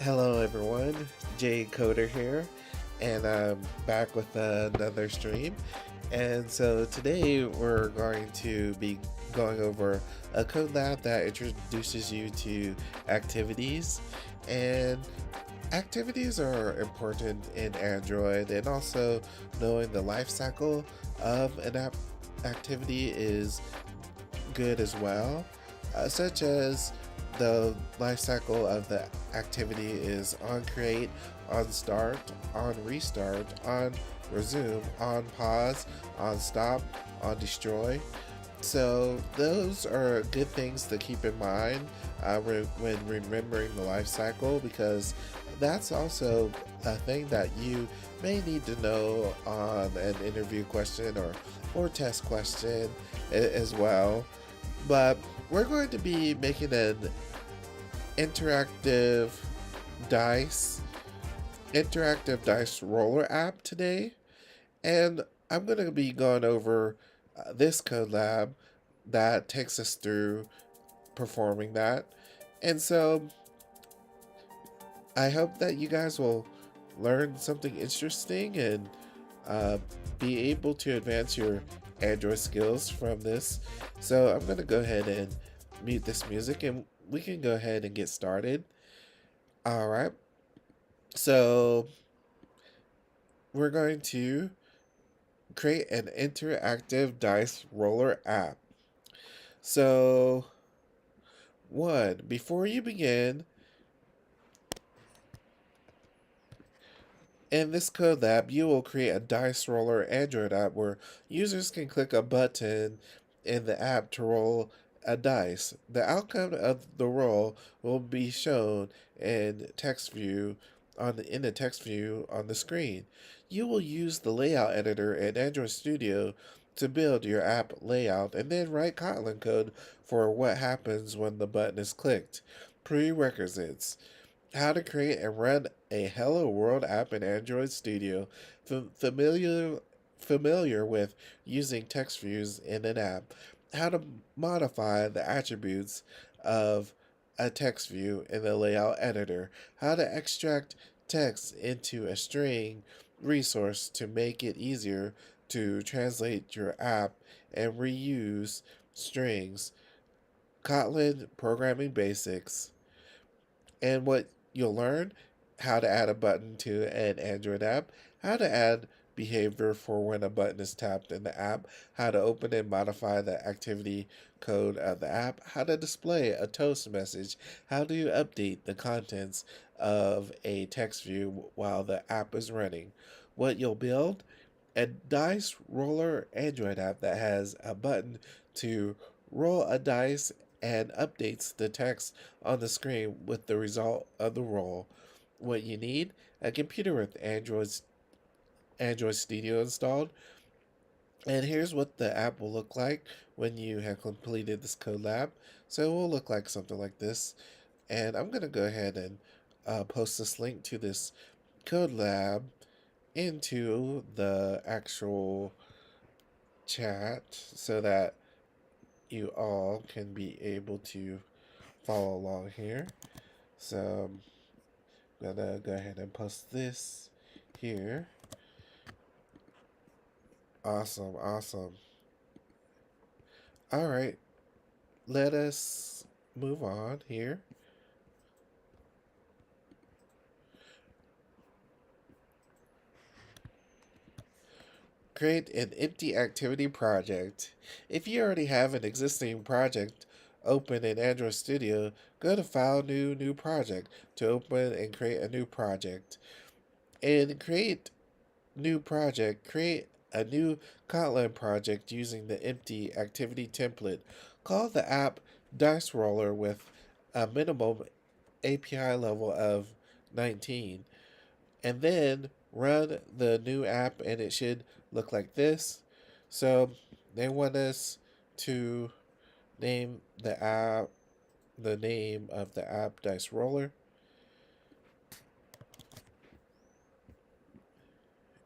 Hello everyone, Jay Coder here, and I'm back with another stream. And so today we're going to be going over a code lab that introduces you to activities. And activities are important in Android, and also knowing the life cycle of an activity is good as well, such as the life cycle of the activity is on create, on start, on restart, on resume, on pause, on stop, on destroy. So those are good things to keep in mind when remembering the life cycle, because that's also a thing that you may need to know on an interview question or test question as well. But we're going to be making an interactive dice interactive dice roller app today, and I'm going to be going over this code lab that takes us through performing that. And so I hope that you guys will learn something interesting and uh, be able to advance your Android skills from this. So I'm going to go ahead and mute this music and we can go ahead and get started. All right. So we're going to create an interactive dice roller app. So, one, before you begin, in this code lab, you will create a dice roller Android app where users can click a button in the app to roll a dice. The outcome of the roll will be shown in the text view on the screen. You will use the layout editor in Android Studio to build your app layout and then write Kotlin code for what happens when the button is clicked. Prerequisites: how to create and run a Hello World app in Android Studio. Familiar with using text views in an app. How to modify the attributes of a text view in the layout editor. How to extract text into a string resource to make it easier to translate your app and reuse strings. Kotlin programming basics. And what you'll learn: how to add a button to an Android app, how to add behavior for when a button is tapped in the app, how to open and modify the activity code of the app, how to display a toast message, how to update the contents of a text view while the app is running. What you'll build: a dice roller Android app that has a button to roll a dice and updates the text on the screen with the result of the roll. What you need: a computer with Android Studio installed. And here's what the app will look like when you have completed this code lab. So it will look like something like this. And I'm going to go ahead and post this link to this code lab into the actual chat so that you all can be able to follow along here. So I'm gonna go ahead and post this here. Awesome, awesome. All right, let us move on here. Create an empty activity project. If you already have an existing project open in Android Studio, go to File, New Project to open and create a new project. And create a new Kotlin project using the empty activity template. Call the app Dice Roller with a minimum API level of 19. And then run the new app, and it should look like this. So they want us to name the name of the app Dice Roller.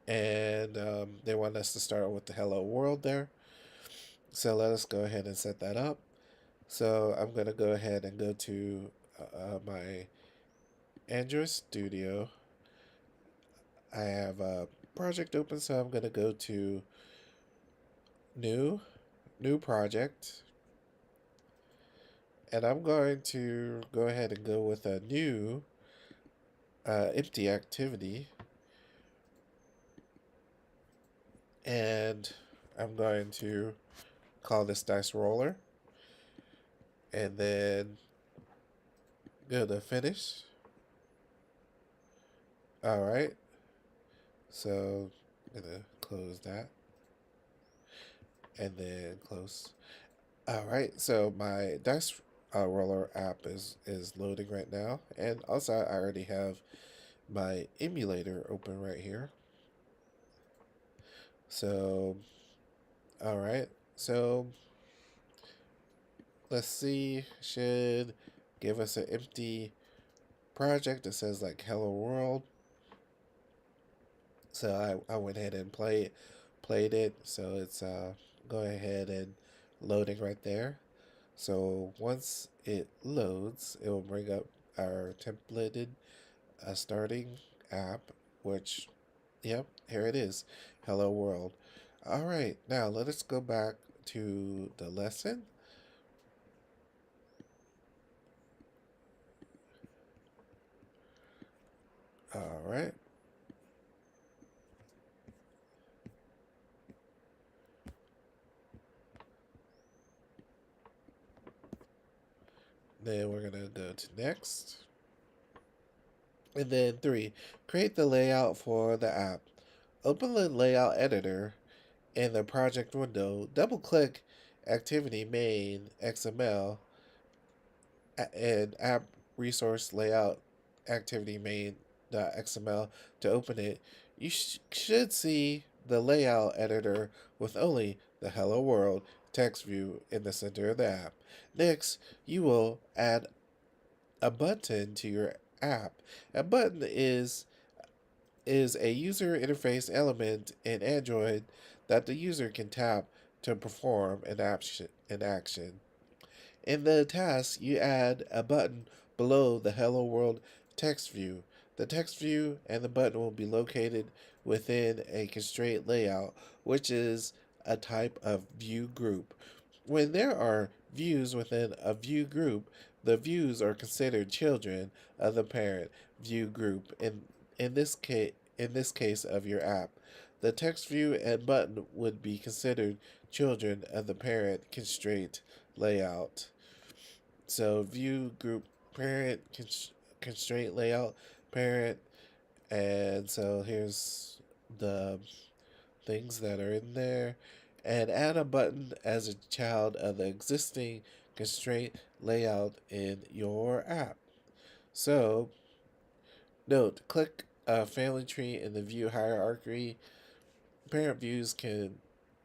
And they want us to start with the hello world there. So let us go ahead and set that up. So I'm going to go ahead and go to my Android Studio. I have a project open, so I'm going to go to new, new project. And I'm going to go ahead and go with a new empty activity. And I'm going to call this dice roller. And then go to finish. All right. So I'm going to close that. And then close. All right. So my dice roller app is loading right now. And also I already have my emulator open right here. So, all right. So, let's see. Should give us an empty project that says like "Hello World." So I went ahead and played it. So it's going ahead and loading right there. So once it loads, it will bring up our templated starting app, which, yep, here it is. Hello World. All right, now let us go back to the lesson. All right. Then we're going to go to next. And then 3, create the layout for the app. Open the layout editor in the project window. Double click activity main XML and app resource layout activity main.xml to open it. You should see the layout editor with only the Hello World text view in the center of the app. Next, you will add a button to your app. A button is a user interface element in Android that the user can tap to perform an action. In the task, you add a button below the Hello World text view. The text view and the button will be located within a constraint layout, which is a type of view group. When there are views within a view group, the views are considered children of the parent view group. In this case of your app, the text view and button would be considered children of the parent constraint layout. So view group parent constraint layout parent, and so here's the things that are in there, and add a button as a child of the existing constraint layout in your app. So note, click a family tree in the view hierarchy. Parent views can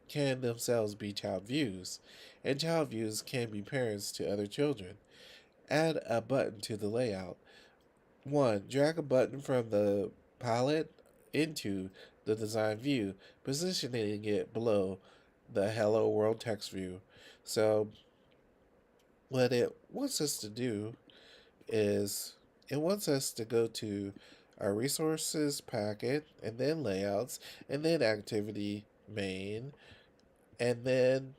themselves be child views, and child views can be parents to other children. Add a button to the layout. 1. Drag a button from the palette into the design view, positioning it below the Hello World text view. So, what it wants us to do is it wants us to go to our resources packet and then layouts and then activity main, and then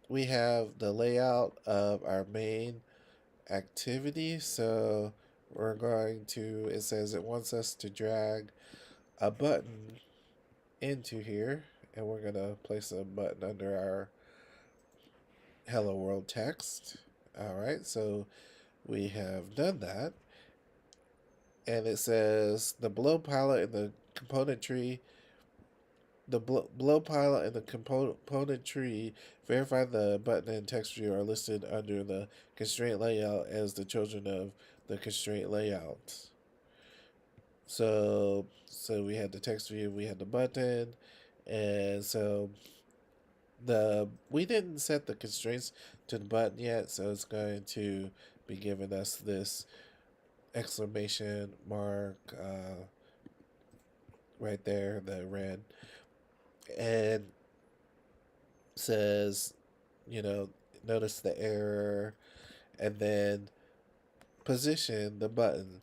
we have the layout of our main activity. So we're going to, it says it wants us to drag a button into here, and we're going to place a button under our Hello World text. All right, so we have done that. And it says the below palette in the component tree, below palette in the component tree, verify the button and text view are listed under the constraint layout as the children of the constraint layout. So we had the text view, we had the button, and so the we didn't set the constraints to the button yet, so it's going to be giving us this exclamation mark right there, the red, and says, you know, notice the error, and then position the button.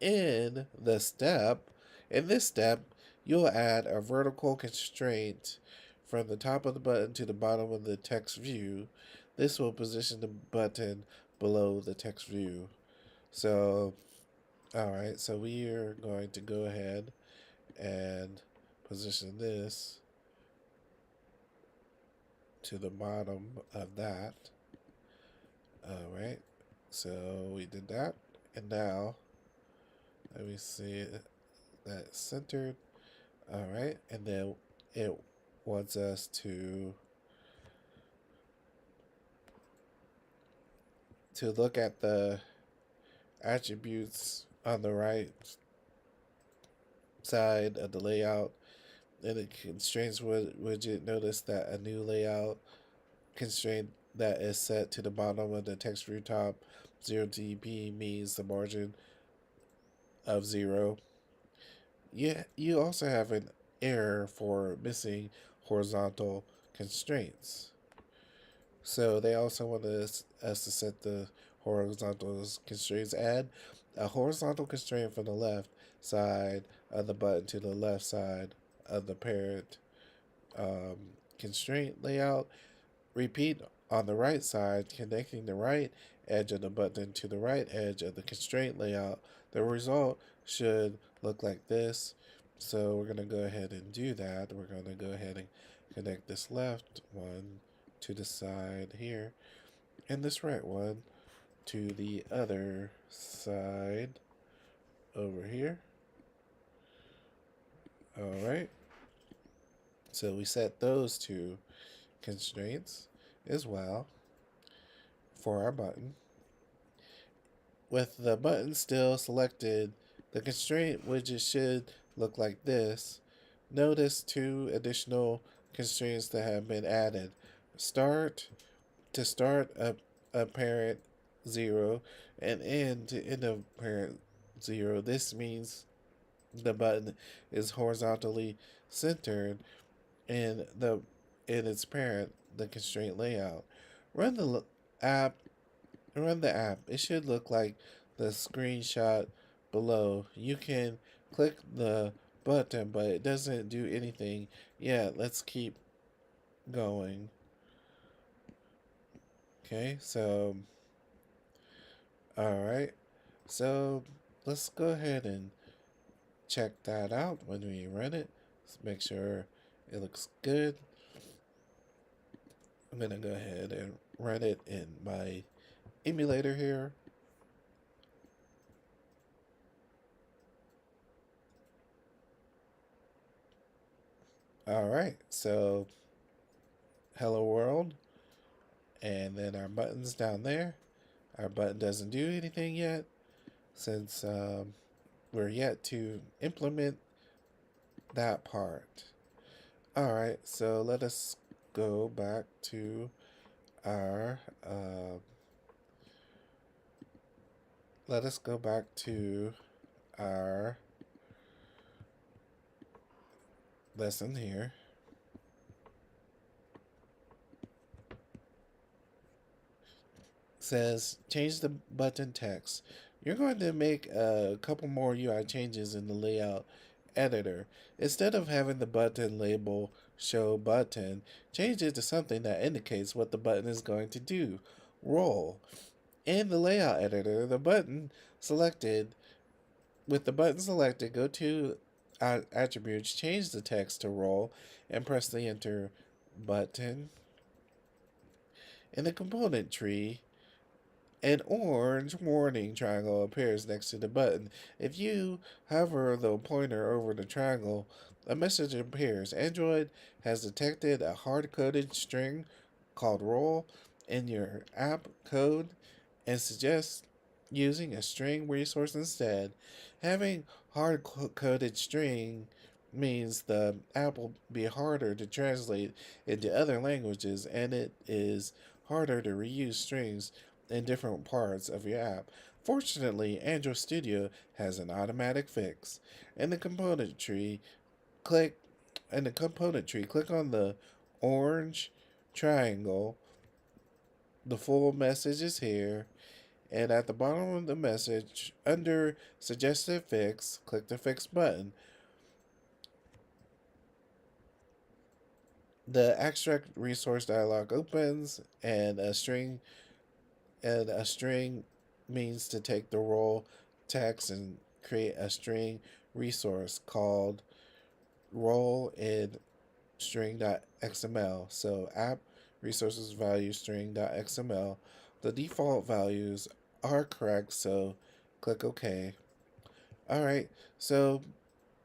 in the step, in this step, you'll add a vertical constraint from the top of the button to the bottom of the text view. This will position the button below the text view. So, all right, so we are going to go ahead and position this to the bottom of that. All right, so we did that, and now let me see that centered. All right, and then it wants us to look at the attributes on the right side of the layout. In the constraints widget, notice that a new layout constraint that is set to the bottom of the text view top 0 dp means the margin of 0. Yeah, you also have an error for missing horizontal constraints. So they also want us to set the horizontal constraints. Add a horizontal constraint from the left side of the button to the left side of the parent constraint layout. Repeat on the right side, connecting the right edge of the button to the right edge of the constraint layout. The result should look like this. So we're going to go ahead and do that. We're going to go ahead and connect this left one to the side here, and this right one to the other side over here. All right. So we set those two constraints as well for our button. With the button still selected, the constraint widget should look like this. Notice two additional constraints that have been added. Start to start a parent 0 and end to end of parent 0. This means the button is horizontally centered in its parent, the constraint layout. Run the app. Run the app. It should look like the screenshot below. You can click the button, but it doesn't do anything yet. Let's keep going. Okay, so all right. So let's go ahead and check that out when we run it. Let's make sure it looks good. I'm gonna go ahead and run it in my emulator here. All right, so hello world, and then our buttons down there. Our button doesn't do anything yet since we're yet to implement that part. All right, so let us go back to our let us go back to our lesson here. Says change the button text. You're going to make a couple more UI changes in the layout editor. Instead of having the button label show button, change it to something that indicates what the button is going to do. Roll. In the layout editor, with the button selected, go to attributes, change the text to roll, and press the enter button. In the component tree, an orange warning triangle appears next to the button. If you hover the pointer over the triangle, a message appears. Android has detected a hard-coded string called roll in your app code and suggests using a string resource instead. Having hard-coded string means the app will be harder to translate into other languages, and it is harder to reuse strings in different parts of your app. Fortunately, Android Studio has an automatic fix. In the component tree, click click on the orange triangle. The full message is here, And at the bottom of the message, under Suggested Fix, click the Fix button. The Extract Resource dialog opens, and a string means to take the role text and create a string resource called role in string.xml. So app resources value string.xml. The default values are correct, so click OK. All right, so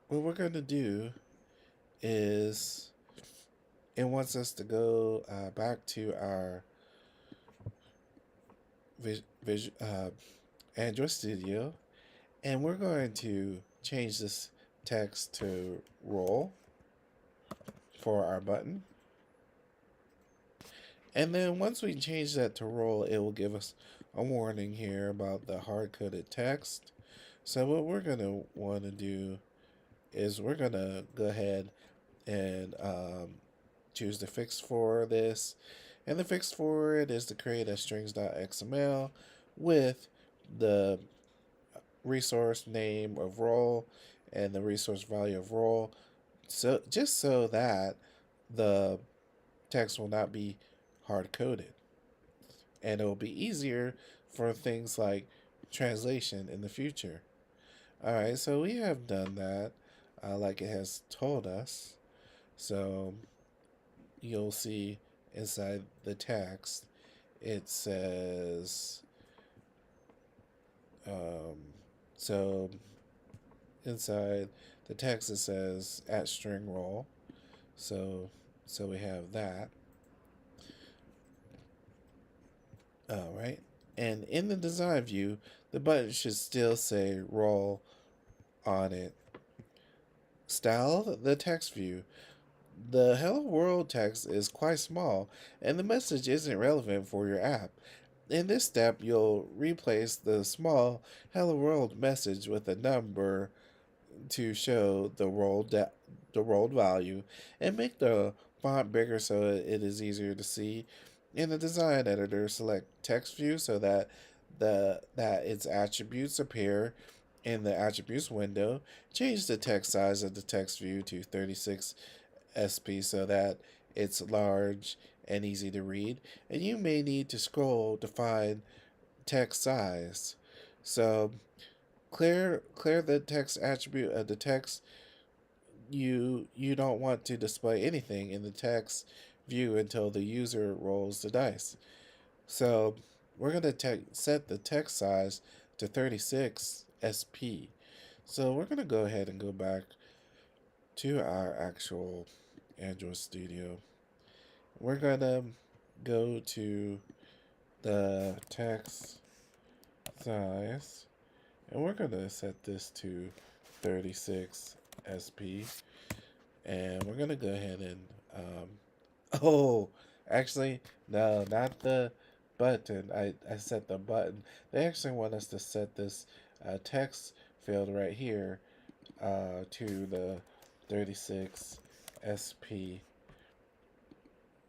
what we're going to do is it wants us to go back to our vis- vis- uh, Android Studio, and we're going to change this text to role for our button. And then once we change that to role, it will give us a warning here about the hard coded text. So what we're going to want to do is we're going to go ahead and choose the fix for this. And the fix for it is to create a strings.xml with the resource name of role and the resource value of role. So just so that the text will not be hard coded. And it will be easier for things like translation in the future. All right, so we have done that like it has told us. So you'll see inside the text, it says, um, so inside the text it says at string role. So we have that. All right. And in the design view, the button should still say role on it. Style the text view. The Hello World text is quite small, and the message isn't relevant for your app. In this step, you'll replace the small Hello World message with a number to show the rolled value, and make the font bigger so it is easier to see. In the design editor, select text view so that its attributes appear in the attributes window. Change the text size of the text view to 36 SP so that it's large and easy to read. And you may need to scroll to find text size. So clear the text attribute of the text. You don't want to display anything in the text view until the user rolls the dice. So we're going to set the text size to 36 SP. So we're going to go ahead and go back to our actual Android Studio. We're going to go to the text size, and we're going to set this to 36 SP. And we're going to go ahead and, oh, actually, no, not the button. I set the button. They actually want us to set this text field right here to the 36 SP.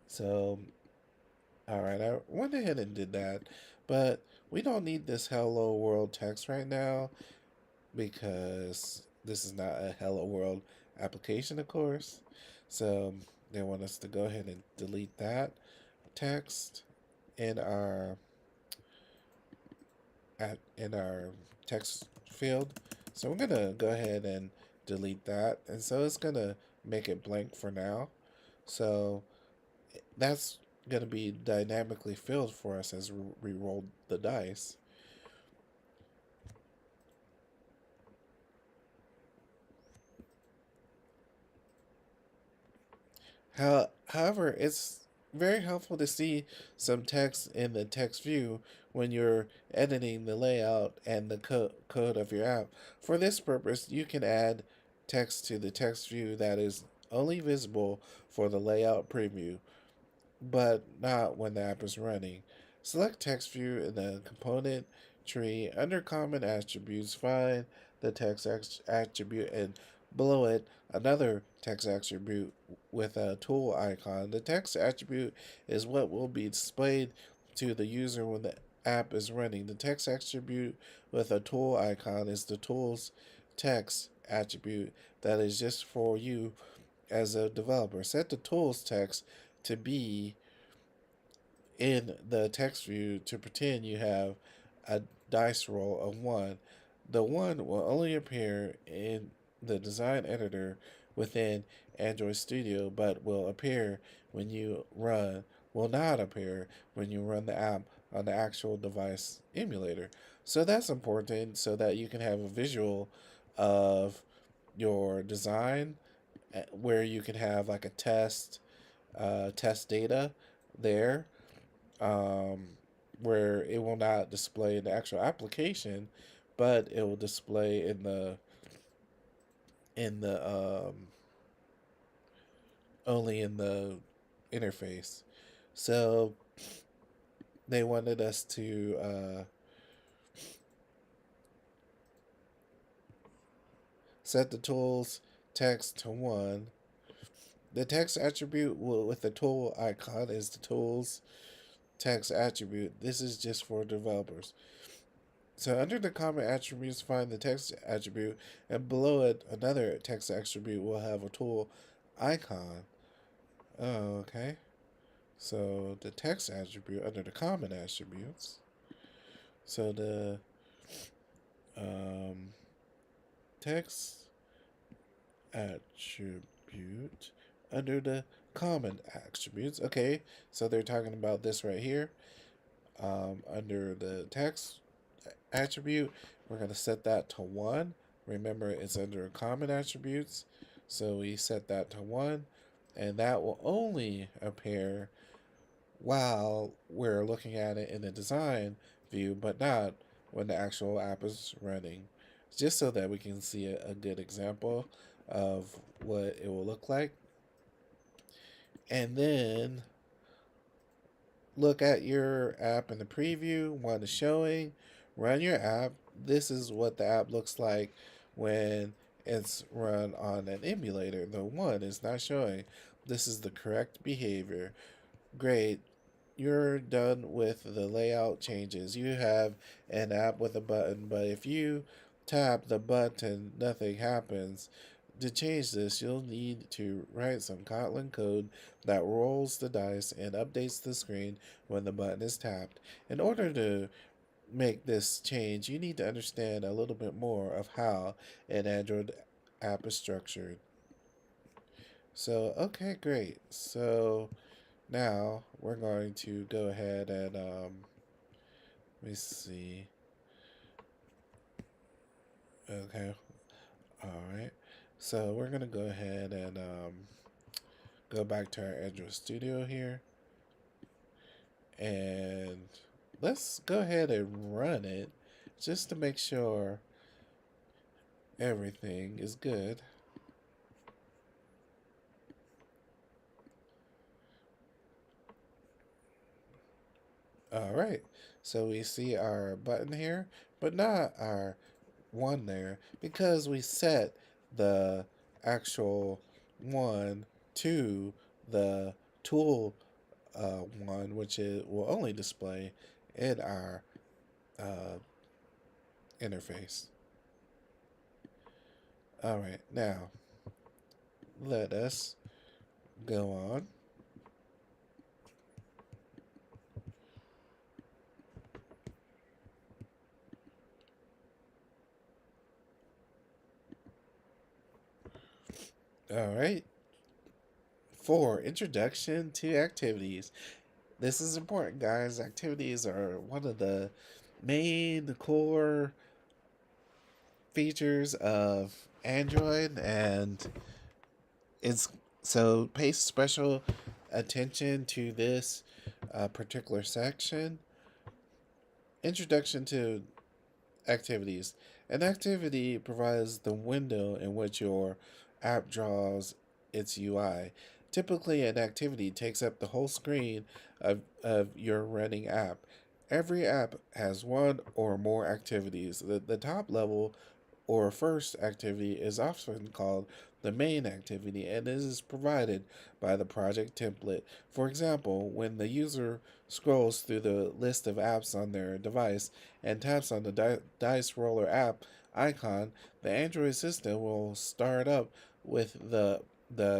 So, all right, I went ahead and did that, but we don't need this hello world text right now because this is not a hello world application, of course. So they want us to go ahead and delete that text in our in our text field. So we're gonna go ahead and delete that, and so it's gonna make it blank for now. So that's gonna be dynamically filled for us as we roll the dice. However, it's very helpful to see some text in the text view when you're editing the layout and the code of your app. For this purpose, you can add text to the text view that is only visible for the layout preview, but not when the app is running. Select text view in the component tree. Under common attributes, find the text attribute, and below it another text attribute with a tool icon. The text attribute is what will be displayed to the user app is running. The text attribute with a tool icon is the tool's text attribute that is just for you as a developer. Set the tool's text to be in the text view to pretend you have a dice roll of 1. The 1 will only appear in the design editor within Android Studio, but will not appear when you run the app on the actual device emulator. So that's important so that you can have a visual of your design where you can have like a test data there, um, where it will not display in the actual application, but it will display in the only in the interface. So they wanted us to set the tools text to 1. The text attribute with the tool icon is the tools text attribute. This is just for developers. So under the common attributes, find the text attribute, and below it, another text attribute will have a tool icon. Oh, okay. So the text attribute under the common attributes. So the um, text attribute under the common attributes. Okay, so they're talking about this right here. Under the text attribute, we're going to set that to 1. Remember, it's under common attributes, so we set that to 1, and that will only appear while we're looking at it in the design view, but not when the actual app is running, just so that we can see a good example of what it will look like. And then look at your app in the preview. One is showing. Run your app. This is what the app looks like when it's run on an emulator. The 1 is not showing. This is the correct behavior. Great. You're done with the layout changes. You have an app with a button, but if you tap the button, nothing happens. To change this, you'll need to write some Kotlin code that rolls the dice and updates the screen when the button is tapped. In order to make this change, you need to understand a little bit more of how an Android app is structured. So, okay, great. So now we're going to go ahead and let me see. Okay, all right. So we're gonna go ahead and go back to our Android Studio here, and let's go ahead and run it just to make sure everything is good. All right, so we see our button here, but not our 1 there because we set the actual 1 to the tool 1, which will only display in our uh, interface. All right, now let us go on. All right, for introduction to activities. This is important, guys. Activities are one of the main core features of Android, and it's so pay special attention to this particular section. Introduction to activities. An activity provides the window in which your app draws its UI. Typically, an activity takes up the whole screen of your running app. Every app has one or more activities. The top level or first activity is often called the main activity and is provided by the project template. For example, when the user scrolls through the list of apps on their device and taps on the dice roller app icon, the Android system will start up with the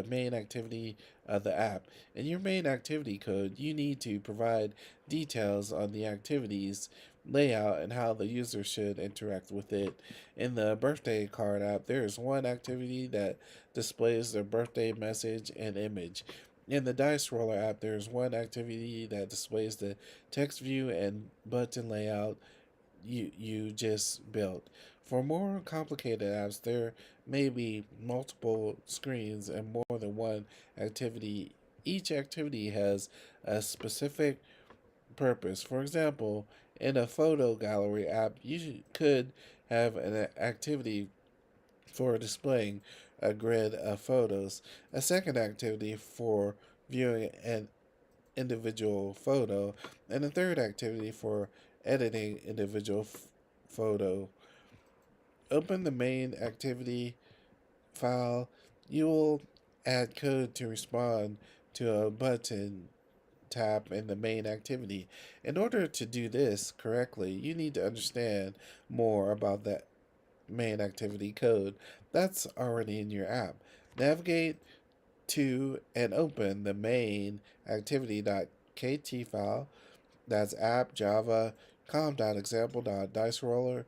main activity of the app. In your main activity code, you need to provide details on the activities layout and how the user should interact with it. In the birthday card app, there is one activity that displays the birthday message and image. In the Dice Roller app, there is one activity that displays the text view and button layout you just built. For more complicated apps, there may be multiple screens and more than one activity. Each activity has a specific purpose. For example, in a photo gallery app, you could have an activity for displaying a grid of photos, a second activity for viewing an individual photo, and a third activity for editing individual photo. Open the main activity file. You will add code to respond to a button tap in the main activity. In order to do this correctly, you need to understand more about that main activity code that's already in your app. Navigate to and open the main activity.kt file. That's app java com.example.diceroller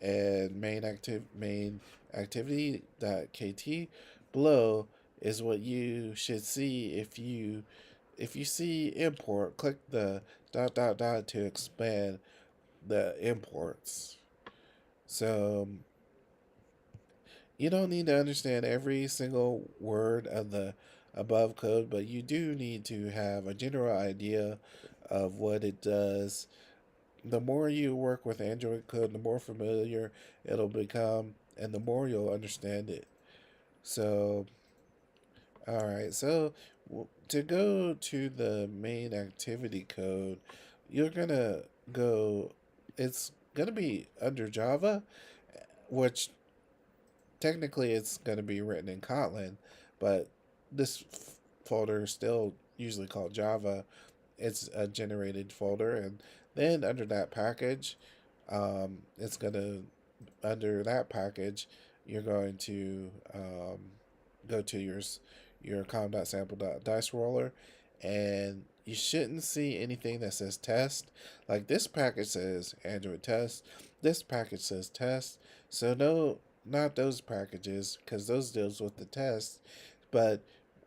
and main activity.kt. Below is what you should see if you see import, click the dot to expand the imports. So you don't need to understand every single word of the above code, but you do need to have a general idea of what it does. The more you work with Android code, the more familiar it'll become, and the more you'll understand it. So, all right. So, to go to the main activity code, you're gonna go. It's gonna be under Java, which technically it's going to be written in Kotlin, but this folder is still usually called Java. It's a generated folder, and then under that package, it's going to under that package, you're going to go to your com.sample.dice roller, and you shouldn't see anything that says test. Like this package says Android test, this package says test. So no, not those packages because those deals with the test. But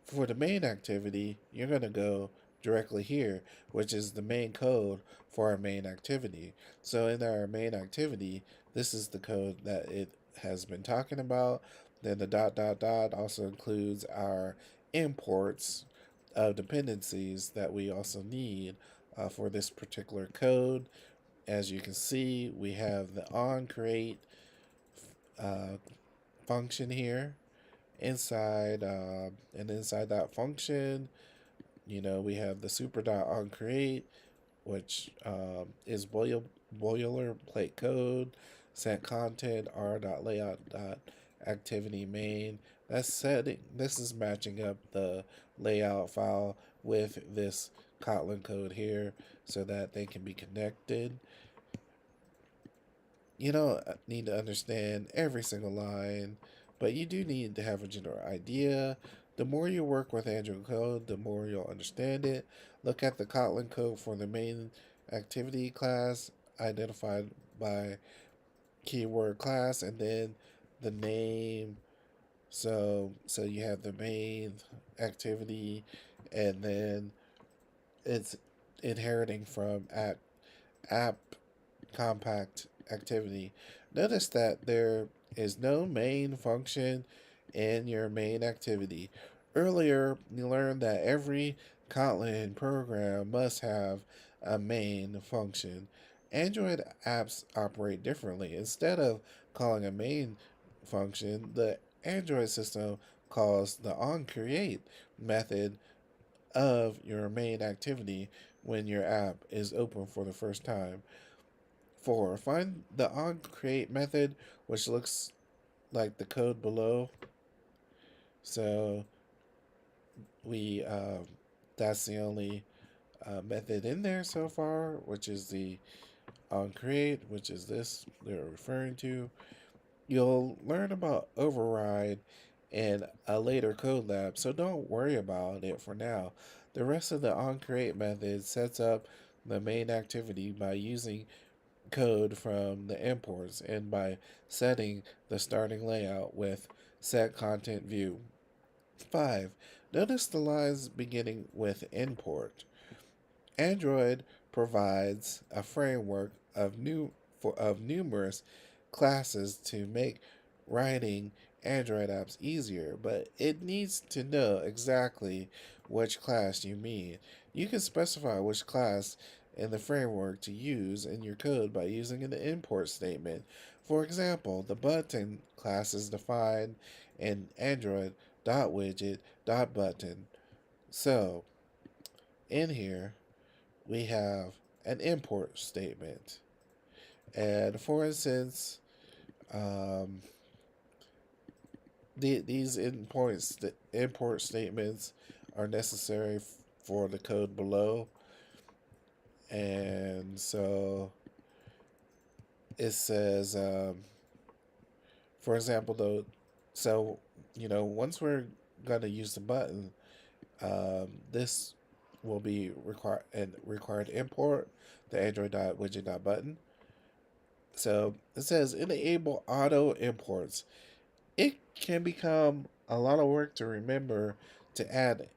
for the main activity, you're gonna go directly here, which is the main code for our main activity. So in our main activity, this is the code that it has been talking about. Then the dot also includes our imports of dependencies that we also need for this particular code. As you can see, we have the on create uh, function here inside, and inside that function, we have the super dot on create, which is boilerplate code, set content r dot layout dot activity main. That's setting. This is matching up the layout file with this Kotlin code here so that they can be connected. You don't need to understand every single line, but you do need to have a general idea. The more you work with Android code, the more you'll understand it. Look at the Kotlin code for the main activity class identified by keyword class and then the name. So you have the main activity and then it's inheriting from app compact activity. Notice that there is no main function in your main activity. Earlier, you learned that every Kotlin program must have a main function. Android apps operate differently. Instead of calling a main function, the Android system calls the onCreate method of your main activity when your app is open for the first time. 4. Find the onCreate method, which looks like the code below. So we that's the only method in there so far, which is the on create, which is this they're referring to. You'll learn about override in a later code lab, so don't worry about it for now. The rest of the onCreate method sets up the main activity by using code from the imports and by setting the starting layout with set content view. 5. Notice the lines beginning with import. Android provides a framework of numerous classes to make writing Android apps easier, but it needs to know exactly which class you mean. You can specify which class in the framework to use in your code by using an import statement. For example, the button class is defined in Android .widget .button. So, in here, we have an import statement. And for instance, um, these import statements are necessary for the code below. And so it says, for example, though, so, once we're going to use the button, this will be required import the Android.widget.button. So it says enable auto imports. It can become a lot of work to remember to add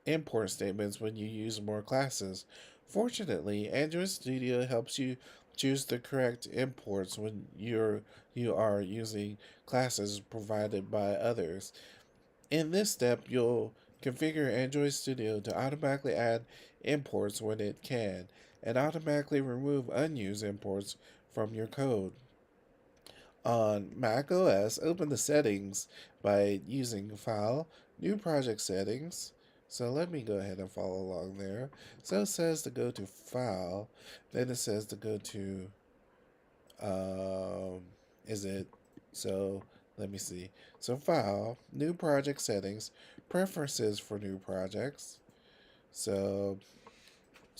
import statements when you use more classes. Fortunately, Android Studio helps you choose the correct imports when you are using classes provided by others. In this step, you'll configure Android Studio to automatically add imports when it can, and automatically remove unused imports from your code. On Mac OS, open the settings by using File, New Project Settings. So let me go ahead and follow along there. So it says to go to File, then it says to go to, um, is it, so let me see. So File, New Project Settings, Preferences for New Projects. So,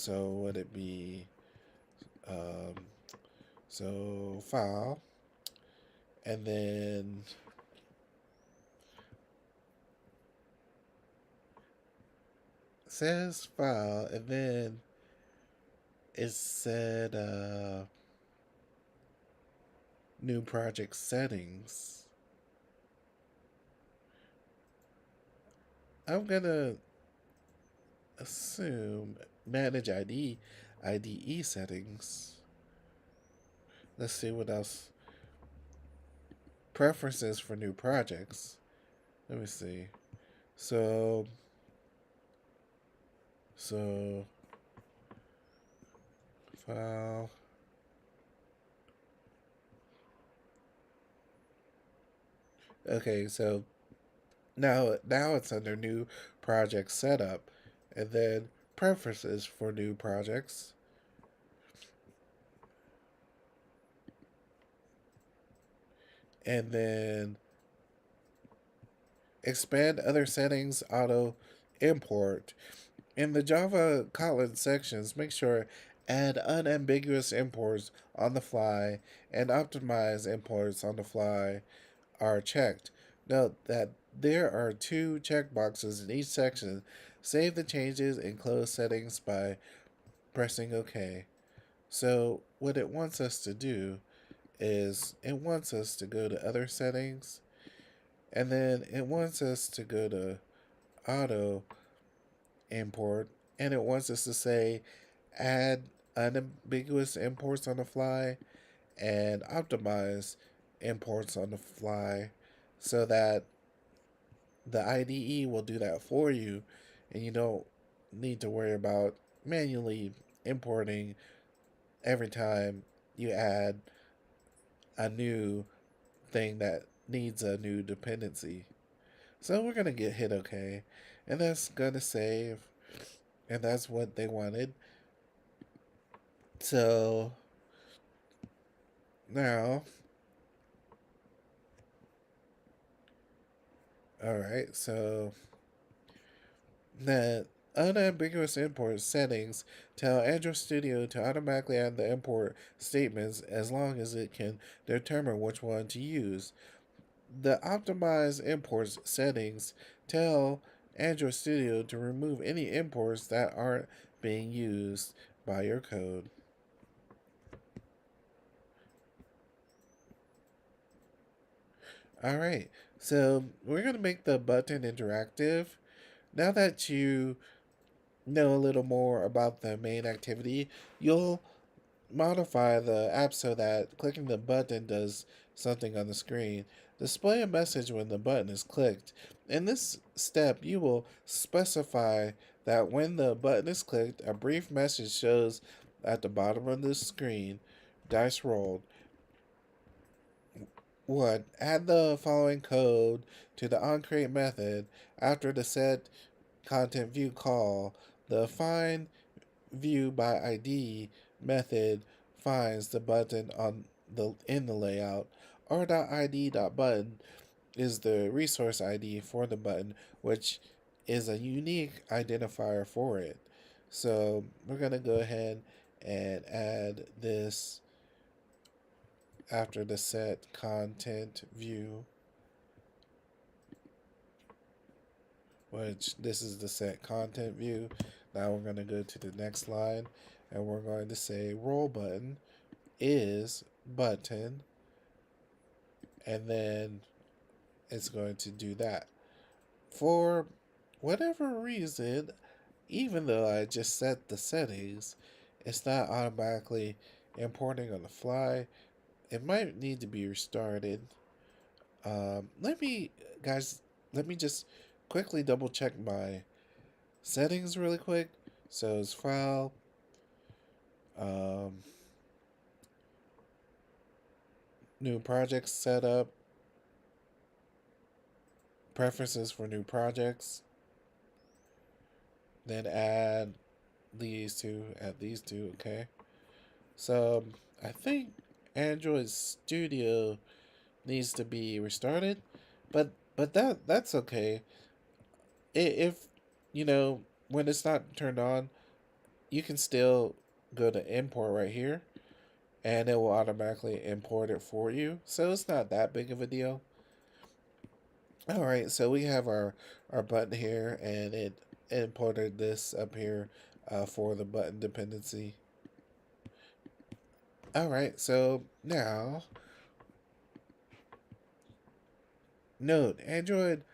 would it be, um, so File, and then says file, and then it said new project settings. I'm gonna assume manage IDE settings. Let's see what else. Preferences for new projects. Let me see. So, so file. Okay, so now it's under new project setup, and then preferences for new projects, and then expand other settings auto import. In the Java Kotlin sections, make sure add unambiguous imports on the fly and optimize imports on the fly are checked. Note that there are two checkboxes in each section. Save the changes and close settings by pressing OK. So what it wants us to do is it wants us to go to other settings, and then it wants us to go to auto import, and it wants us to say add unambiguous imports on the fly and optimize imports on the fly, so that the IDE will do that for you and you don't need to worry about manually importing every time you add a new thing that needs a new dependency. So we're going to hit OK, and that's going to save, and that's what they wanted. So now All right, so the unambiguous import settings tell Android Studio to automatically add the import statements as long as it can determine which one to use. The optimized imports settings tell Android Studio to remove any imports that aren't being used by your code. All right, so we're going to make the button interactive. Now that you know a little more about the main activity, you'll modify the app so that clicking the button does something on the screen. Display a message when the button is clicked. In this step, you will specify that when the button is clicked, a brief message shows at the bottom of the screen. Dice rolled. 1. Add the following code to the onCreate method after the set content view call. The find view by ID method finds the button on the in the layout. R.id.button is the resource ID for the button, which is a unique identifier for it. So we're gonna go ahead and add this after the set content view, which this is the set content view. Now we're gonna go to the next line and we're going to say roll button is button, and then it's going to do that. For whatever reason, even though I just set the settings, it's not automatically importing on the fly. It might need to be restarted. Let me, guys, let me just quickly double check my settings really quick. So it's file, um, new project setup, preferences for new projects, then add these two, okay? So I think Android Studio needs to be restarted, but that's okay. If you know when it's not turned on, you can still go to import right here, and it will automatically import it for you. So it's not that big of a deal. All right, so we have our button here, and it imported this up here for the button dependency. All right, so now note Android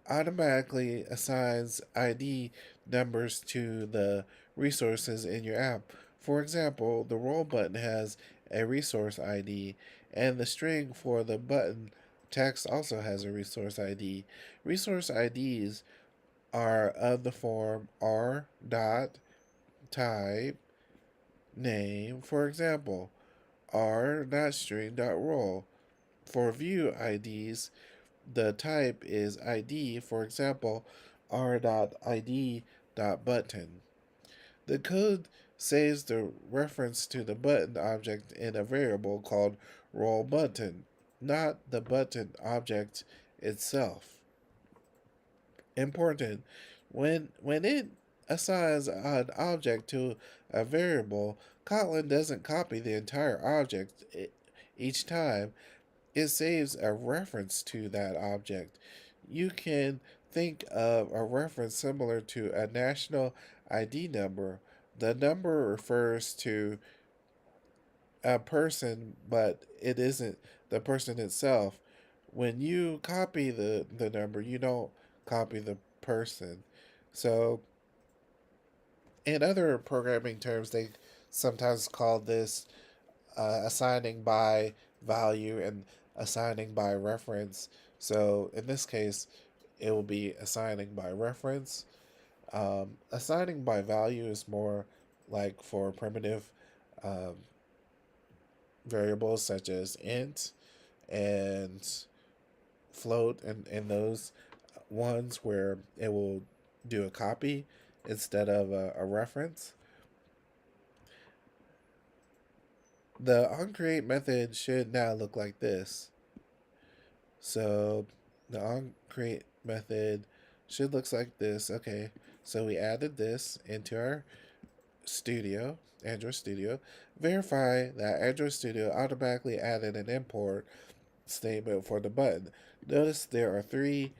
automatically assigns ID numbers to the resources in your app. For example, the roll button has a resource ID, and the string for the button text also has a resource ID. Resource IDs are of the form r dot type name. For example, r dot string dot roll. For view IDs, the type is ID, for example, r.id.button. The code saves the reference to the button object in a variable called roll button, not the button object itself. Important. When it assigns an object to a variable, Kotlin doesn't copy the entire object each time. It saves a reference to that object. You can think of a reference similar to a national ID number. The number refers to a person, but it isn't the person itself. When you copy the number, you don't copy the person. So, in other programming terms, they sometimes call this assigning by value and assigning by reference. So in this case, it will be assigning by reference. Assigning by value is more like for primitive um, variables such as int and float, and those ones where it will do a copy instead of a reference. The onCreate method should now look like this. So The onCreate method should look like this. Okay, so we added this into our Studio, Android Studio. Verify that Android Studio automatically added an import statement for the button. Notice there are three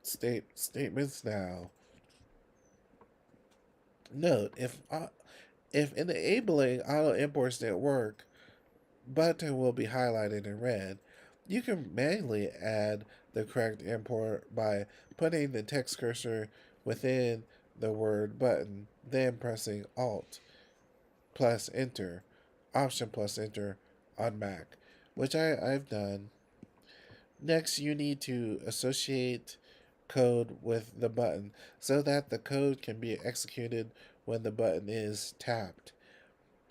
statements now. Note, if enabling auto imports didn't work, button will be highlighted in red. You can manually add the correct import by putting the text cursor within the word button, then pressing Alt plus Enter, Option plus Enter on Mac, which I've done. Next, you need to associate code with the button so that the code can be executed when the button is tapped.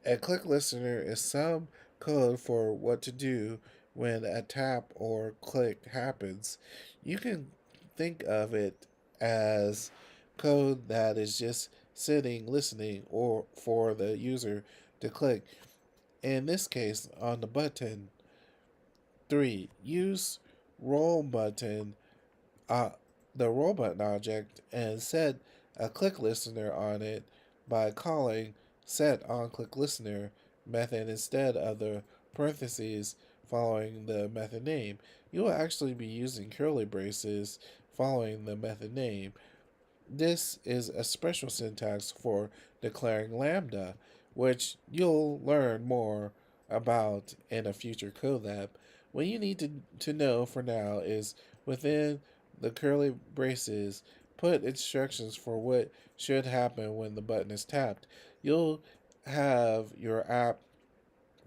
A click listener is some code for what to do when a tap or click happens. You can think of it as code that is just sitting, listening, or for the user to click. In this case, on the button 3, use roll button, uh, the roll button object, and set a click listener on it by calling set on click listener method instead of the parentheses following the method name. You will actually be using curly braces following the method name. This is a special syntax for declaring lambda, which you'll learn more about in a future code lab. What you need to know for now is within the curly braces, put instructions for what should happen when the button is tapped. You'll have your app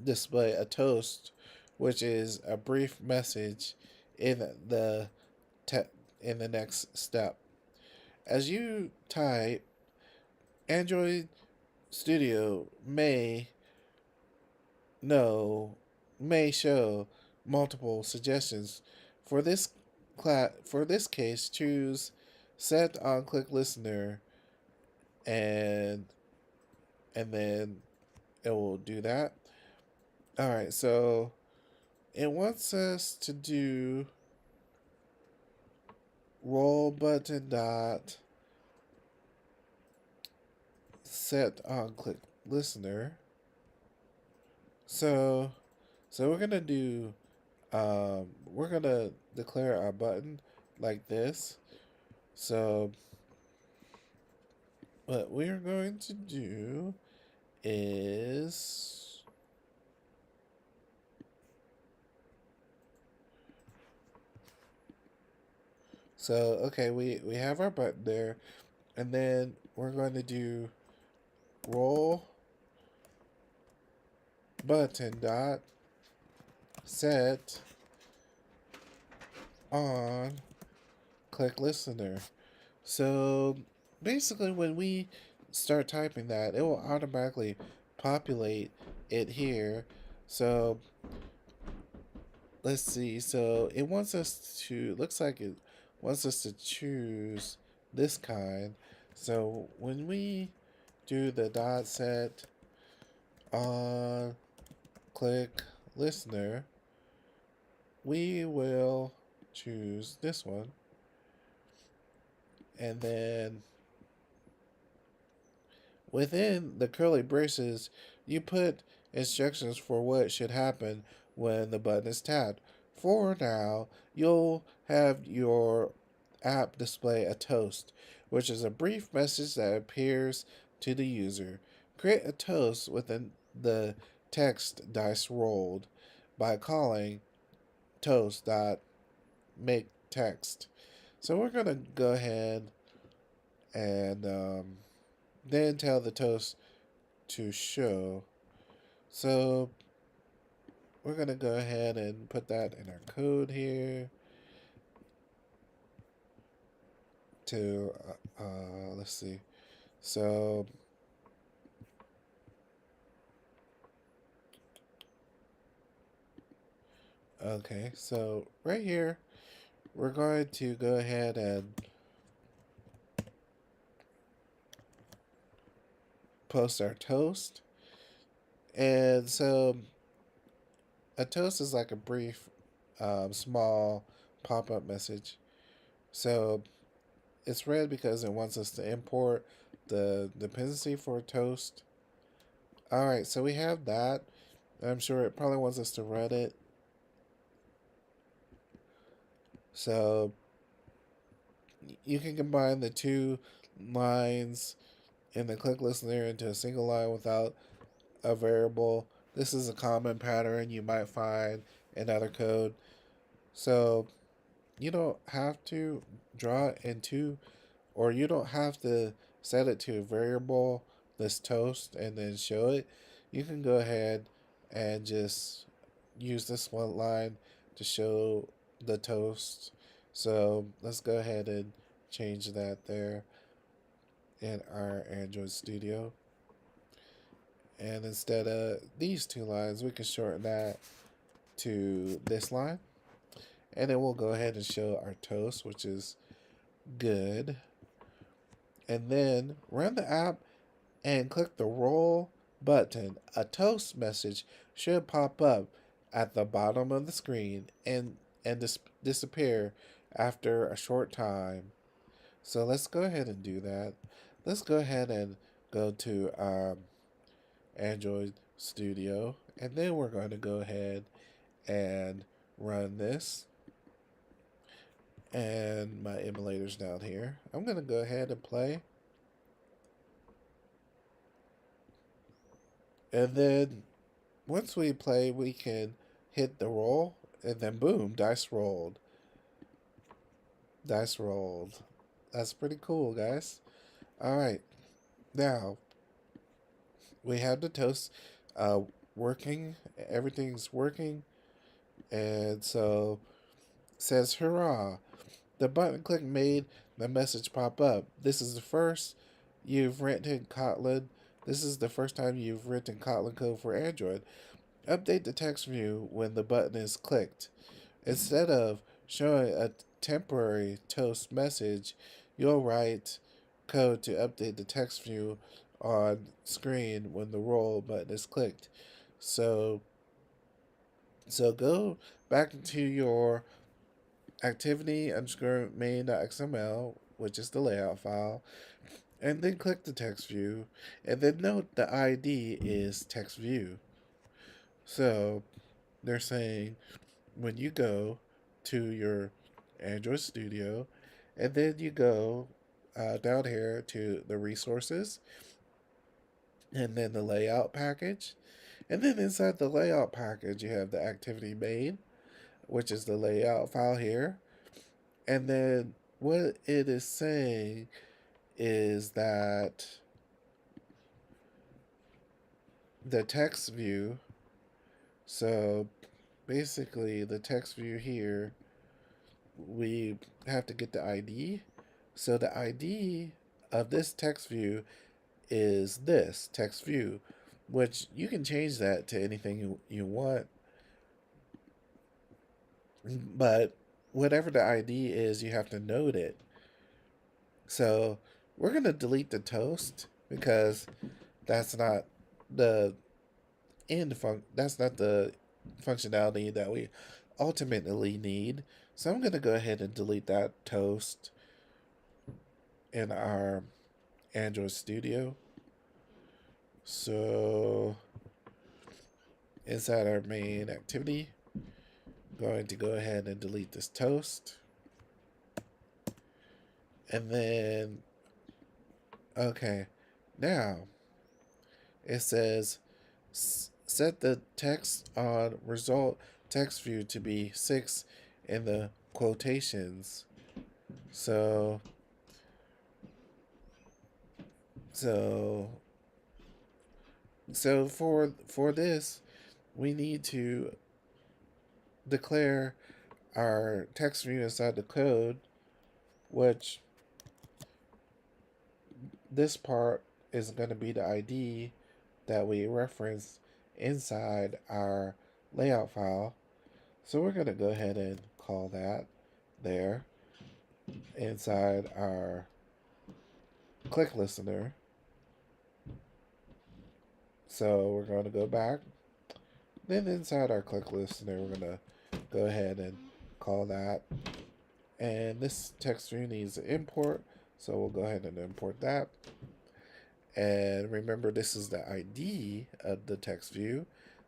display a toast, which is a brief message in the te- in the next step. As you type, Android Studio know may show multiple suggestions. For this for this case, choose set on click listener and then it will do that. All right, so it wants us to do roll button dot set on click listener. So we're gonna do we're gonna declare our button like this. So what we're going to do is okay, we have our button there, and then we're going to do roll button dot set on click listener. So basically, when we start typing that, it will automatically populate it here. So let's see. So it wants us to, looks like it wants us to choose this kind. So when we do the dot set on click listener, we will choose this one. And then within the curly braces, you put instructions for what should happen when the button is tapped. For now, you'll have your app display a toast, which is a brief message that appears to the user. Create a toast within the text dice rolled by calling toast.makeText. So we're going to go ahead and then tell the toast to show. So we're going to go ahead and put that in our code here to, let's see. So, okay, so right here, we're going to go ahead and post our toast. And so a toast is like a brief, small pop-up message. So it's red because it wants us to import the dependency for toast. All right, so we have that. I'm sure it probably wants us to run it. So you can combine the two lines in the click listener into a single line without a variable. This is a common pattern you might find in other code. So you don't have to draw it into, or you don't have to set it to a variable, this toast, and then show it. You can go ahead and just use this one line to show the toast. So let's go ahead and change that there in our Android Studio. And instead of these two lines, we can shorten that to this line. And then we'll go ahead and show our toast, which is good. And then run the app and click the roll button. A toast message should pop up at the bottom of the screen and disappear after a short time. So let's go ahead and do that. Let's go ahead and go to Android Studio, and then we're going to go ahead and run this. And my emulator's down here. I'm going to go ahead and play. And then once we play, we can hit the roll, and then boom, dice rolled. Dice rolled. That's pretty cool, guys. All right. Now, we have the toast working. Everything's working. And so it says, hurrah. The button click made the message pop up. This is the first you've written Kotlin. This is the first time you've written Kotlin code for Android. Update the text view when the button is clicked. Instead of showing a temporary toast message, you'll write code to update the text view on screen when the roll button is clicked. So go back into your activity underscore main.xml, which is the layout file, and then click the text view, and then note the ID is text view. So they're saying when you go to your Android Studio, and then you go down here to the resources, and then the layout package, and then inside the layout package you have the activity main, which is the layout file here. And then what it is saying is that the text view, so basically the text view here, we have to get the ID. So the ID of this text view is this text view, which you can change that to anything you want. But whatever the ID is, you have to note it. So we're going to delete the toast because that's not the that's not the functionality that we ultimately need. So I'm going to go ahead and delete that toast in our Android Studio. So inside our main activity, I'm going to go ahead and delete this toast. And then, okay, now it says set the text on result text view to be 6 in the quotations. So for this, we need to declare our text view inside the code, which this part is going to be the ID that we reference inside our layout file. So we're going to go ahead and call that there inside our click listener. So we're going to go back. Then inside our click listener, we're going to go ahead and call that. And this text view needs an import, so we'll go ahead and import that. And remember, this is the ID of the text view.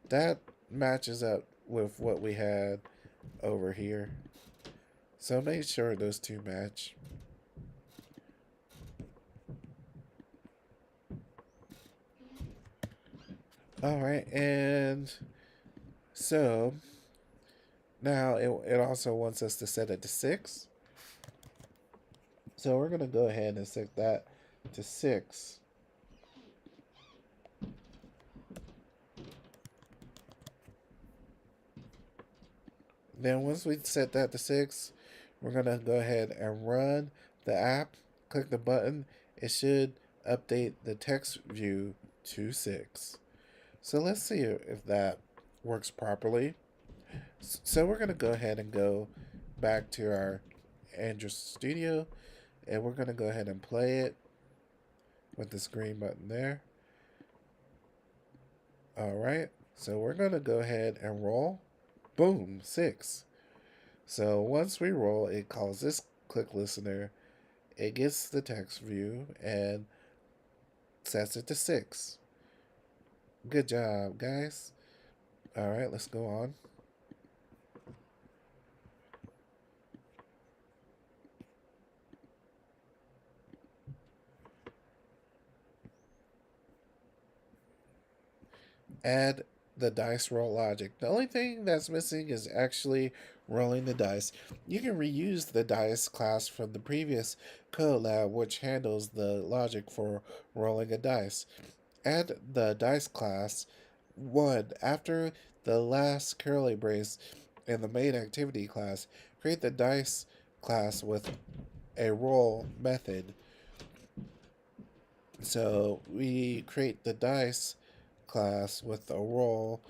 That matches up with what we had over here. So make sure those two match. Alright, and so now it also wants us to set it to 6. So we're going to go ahead and set that to 6. Then once we set that to 6, we're going to go ahead and run the app. Click the button. It should update the text view to 6. So let's see if that works properly. So we're going to go ahead and go back to our Android Studio, and we're going to go ahead and play it with this green button there. Alright, so we're going to go ahead and roll. Boom, 6. So once we roll, it calls this click listener. It gets the text view and sets it to 6. Good job, guys. Alright, let's go on. Add the dice roll logic. The only thing that's missing is actually rolling the dice. You can reuse the dice class from the previous code lab, which handles the logic for rolling a dice. Add the dice class 1 after the last curly brace in the main activity class. Create the dice class with a roll method. So we create the dice class with a roll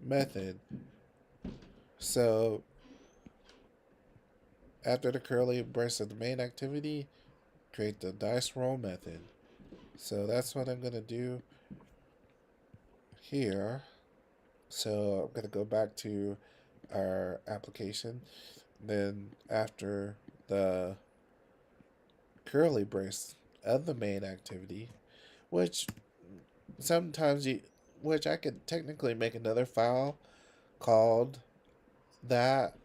method. So after the curly brace of the main activity, create the dice roll method. So that's what I'm going to do here. So I'm going to go back to our application. Then after the curly brace of the main activity, which sometimes which I could technically make another file called that,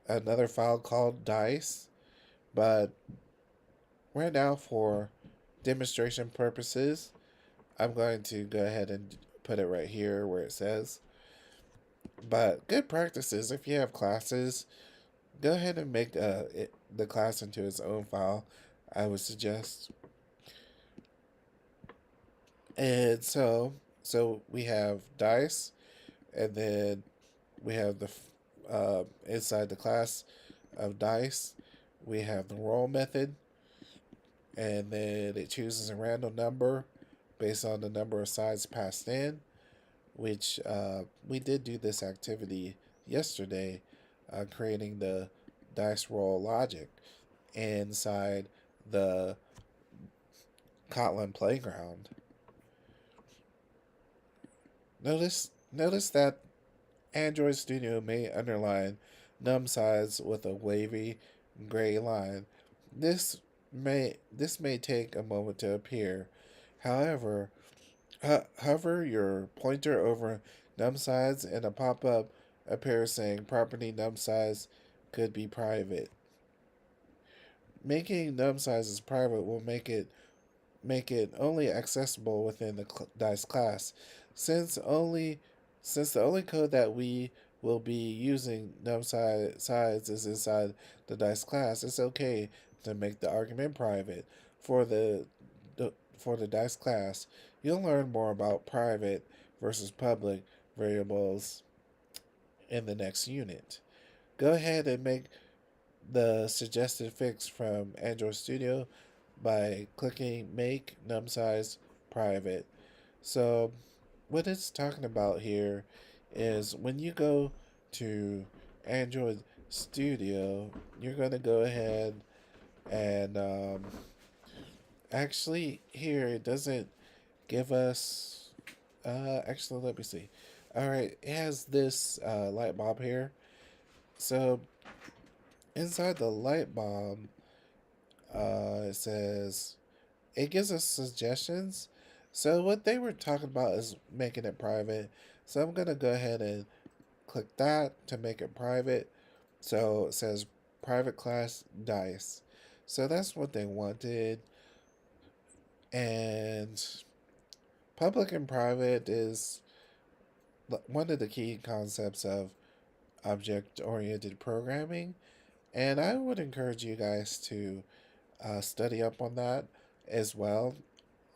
another file called dice, but right now for demonstration purposes, I'm going to go ahead and put it right here where it says. But good practices, if you have classes, go ahead and make the class into its own file, I would suggest. And so we have dice, and then we have the inside the class of dice, we have the roll method, and then it chooses a random number based on the number of sides passed in, which we did do this activity yesterday, creating the dice roll logic inside the Kotlin playground. Notice that Android Studio may underline num size with a wavy gray line. This may take a moment to appear. However, hover your pointer over num size and a pop-up appears saying property num size could be private. Making num sizes private will make it only accessible within the dice class. Since the only code that we will be using num size is inside the dice class, it's okay to make the argument private. For the dice class, you'll learn more about private versus public variables in the next unit. Go ahead and make the suggested fix from Android Studio by clicking Make Num Size Private. So, what it's talking about here is when you go to Android Studio, you're going to go ahead and actually, here it doesn't give us. Actually, let me see. All right, it has this light bulb here, So inside the light bulb, it says it gives us suggestions. So what they were talking about is making it private. So I'm gonna go ahead and click that to make it private. So it says private class dice. So that's what they wanted. And public and private is one of the key concepts of object oriented programming. And I would encourage you guys to study up on that as well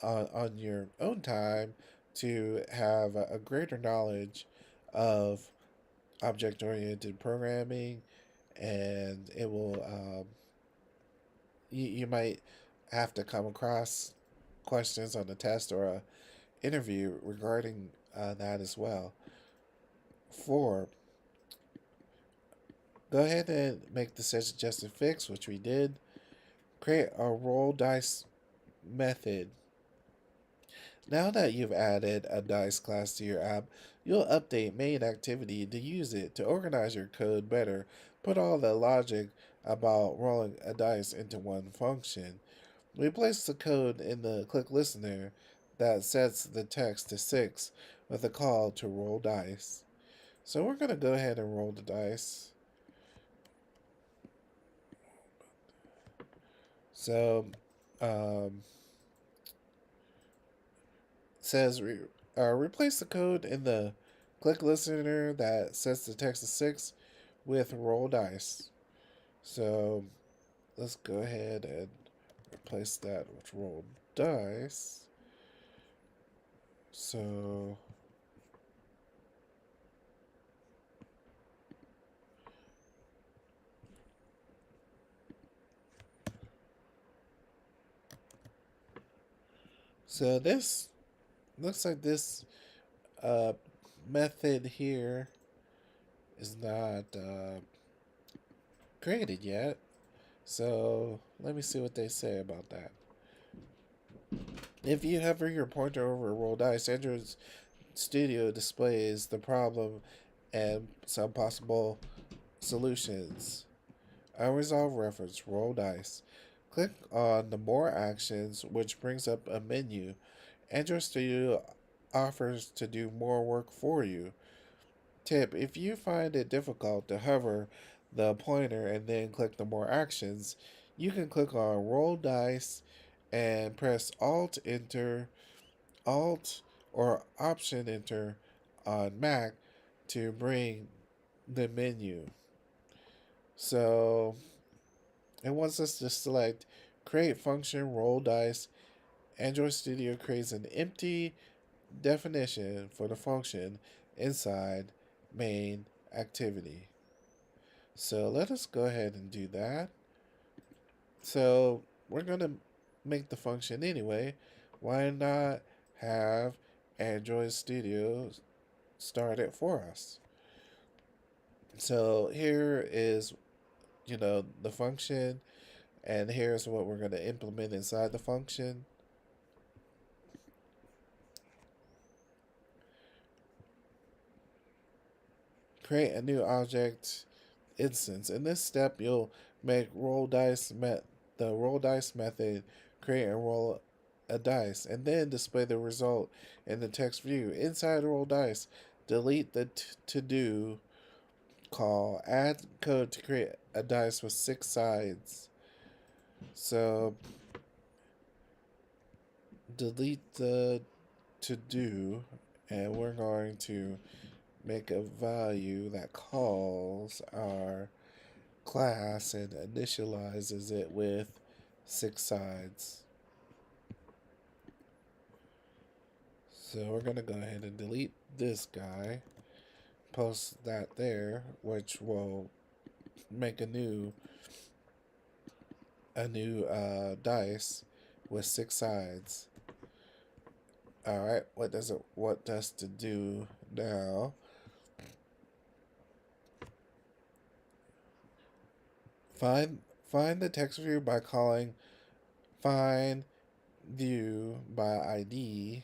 on your own time to have a greater knowledge of object oriented programming. And it will, you might have to come across questions on a test or a interview regarding that as well. 4, go ahead and make the suggested fix, which we did. Create a roll dice method. Now that you've added a dice class to your app, you'll update main activity to use it to organize your code better. Put all the logic about rolling a dice into one function. Replace the code in the click listener that sets the text to 6 with a call to roll dice. So we're going to go ahead and roll the dice. So um, says replace the code in the click listener that sets the text to 6 with roll dice. So let's go ahead and replace that with roll dice. So this looks like this uh, method here is not created yet. So let me see what they say about that. If you hover your pointer over a roll dice, Android Studio displays the problem and some possible solutions. Unresolved reference, roll dice. Click on the More Actions, which brings up a menu. Android Studio offers to do more work for you. Tip: if you find it difficult to hover the pointer and then click the More Actions, you can click on Roll Dice and press Alt or Option Enter on Mac to bring the menu. So it wants us to select Create Function Roll Dice. Android Studio creates an empty definition for the function inside main activity. So let us go ahead and do that. So we're going to make the function anyway. Why not have Android Studio start it for us? So here is, the function, and here's what we're going to implement inside the function. Create a new object instance. In this step, you'll make the roll dice method create and roll a dice, and then display the result in the text view. Inside roll dice, delete the to do call. Add code to create a dice with 6 sides. So delete the to do, and we're going to make a value that calls our class and initializes it with 6 sides. So we're going to go ahead and delete this guy, post that there, which will make a new dice with 6 sides. All right, what does to do now? Find the text view by calling find view by ID.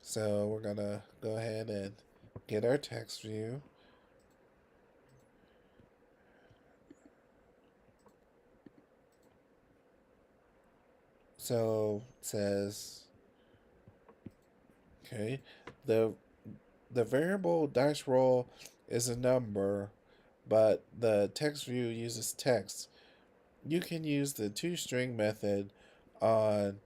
So we're gonna go ahead and get our text view. So it says, okay, the the variable dice roll is a number, but the text view uses text. You can use the toString method on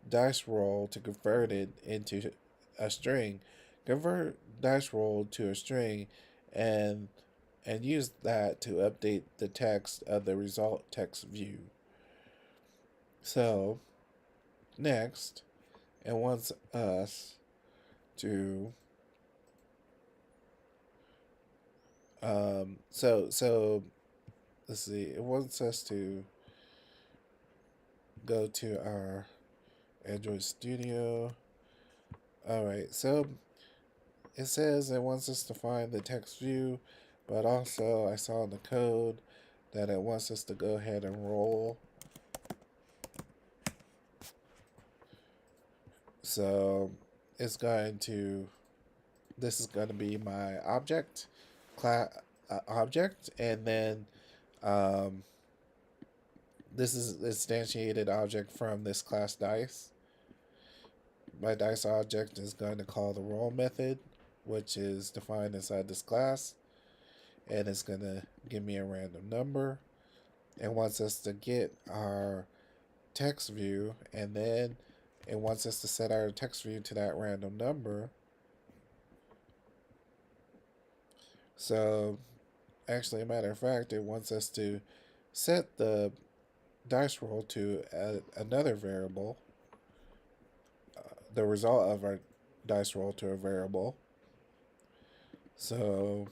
dice roll to convert it into a string. Convert dice roll to a string and use that to update the text of the result text view. So next, it wants us to so let's see. It wants us to go to our Android Studio. All right, so it says it wants us to find the text view, but also I saw in the code that it wants us to go ahead and roll. So it's going to, this is going to be my object, class object, and then um, this is instantiated object from this class dice. My dice object is going to call the roll method, which is defined inside this class, and it's going to give me a random number. It wants us to get our text view, and then it wants us to set our text view to that random number. So actually, a matter of fact, it wants us to set the dice roll to another variable, the result of our dice roll to a variable. So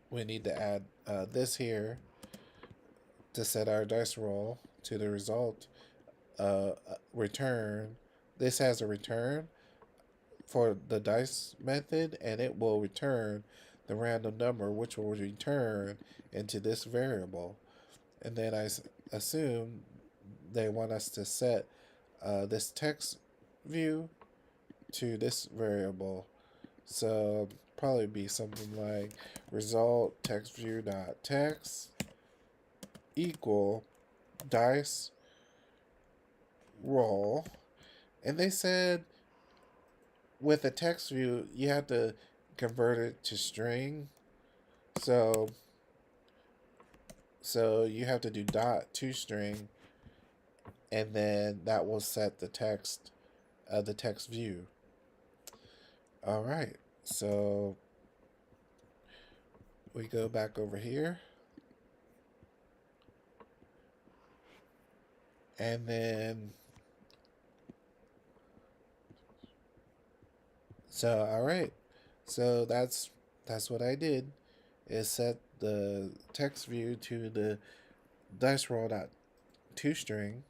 we need to add this here to set our dice roll to the result return. This has a return for the dice method, and it will return the random number, which will return into this variable. And then I assume they want us to set this text view to this variable. So probably be something like result text view dot text equal dice roll. And they said with a text view you have to convert it to string. So you have to do dot to string, and then that will set the text view. All right, so we go back over here, and then all right, so that's what I did, is set the text view to the dice roll dot to string,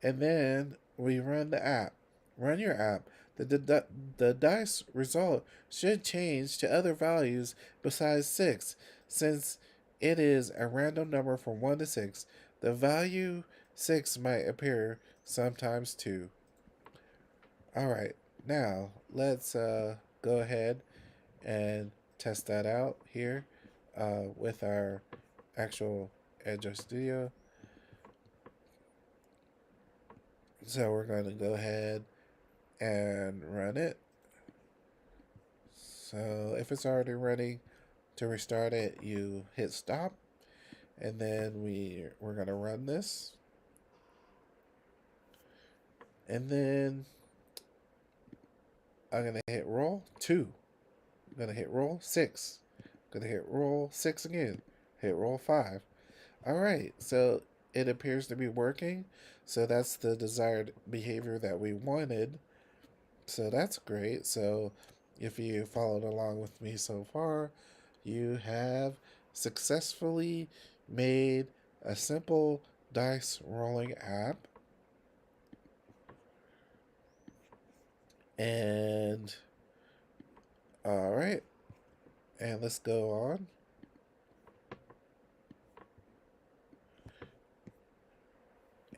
and then we run the app. Run your app. The dice result should change to other values besides 6, since it is a random number from 1 to 6. The value 6 might appear sometimes too. Alright, now let's go ahead and test that out here with our actual Android Studio. So we're going to go ahead and run it. So if it's already running, to restart it, you hit stop, and then we're gonna run this, and then I'm gonna hit roll 2. I'm gonna hit roll 6. I'm gonna hit roll 6 again. Hit roll 5. All right, so it appears to be working. So that's the desired behavior that we wanted. So that's great. So if you followed along with me so far, you have successfully made a simple dice rolling app. And all right, and let's go on.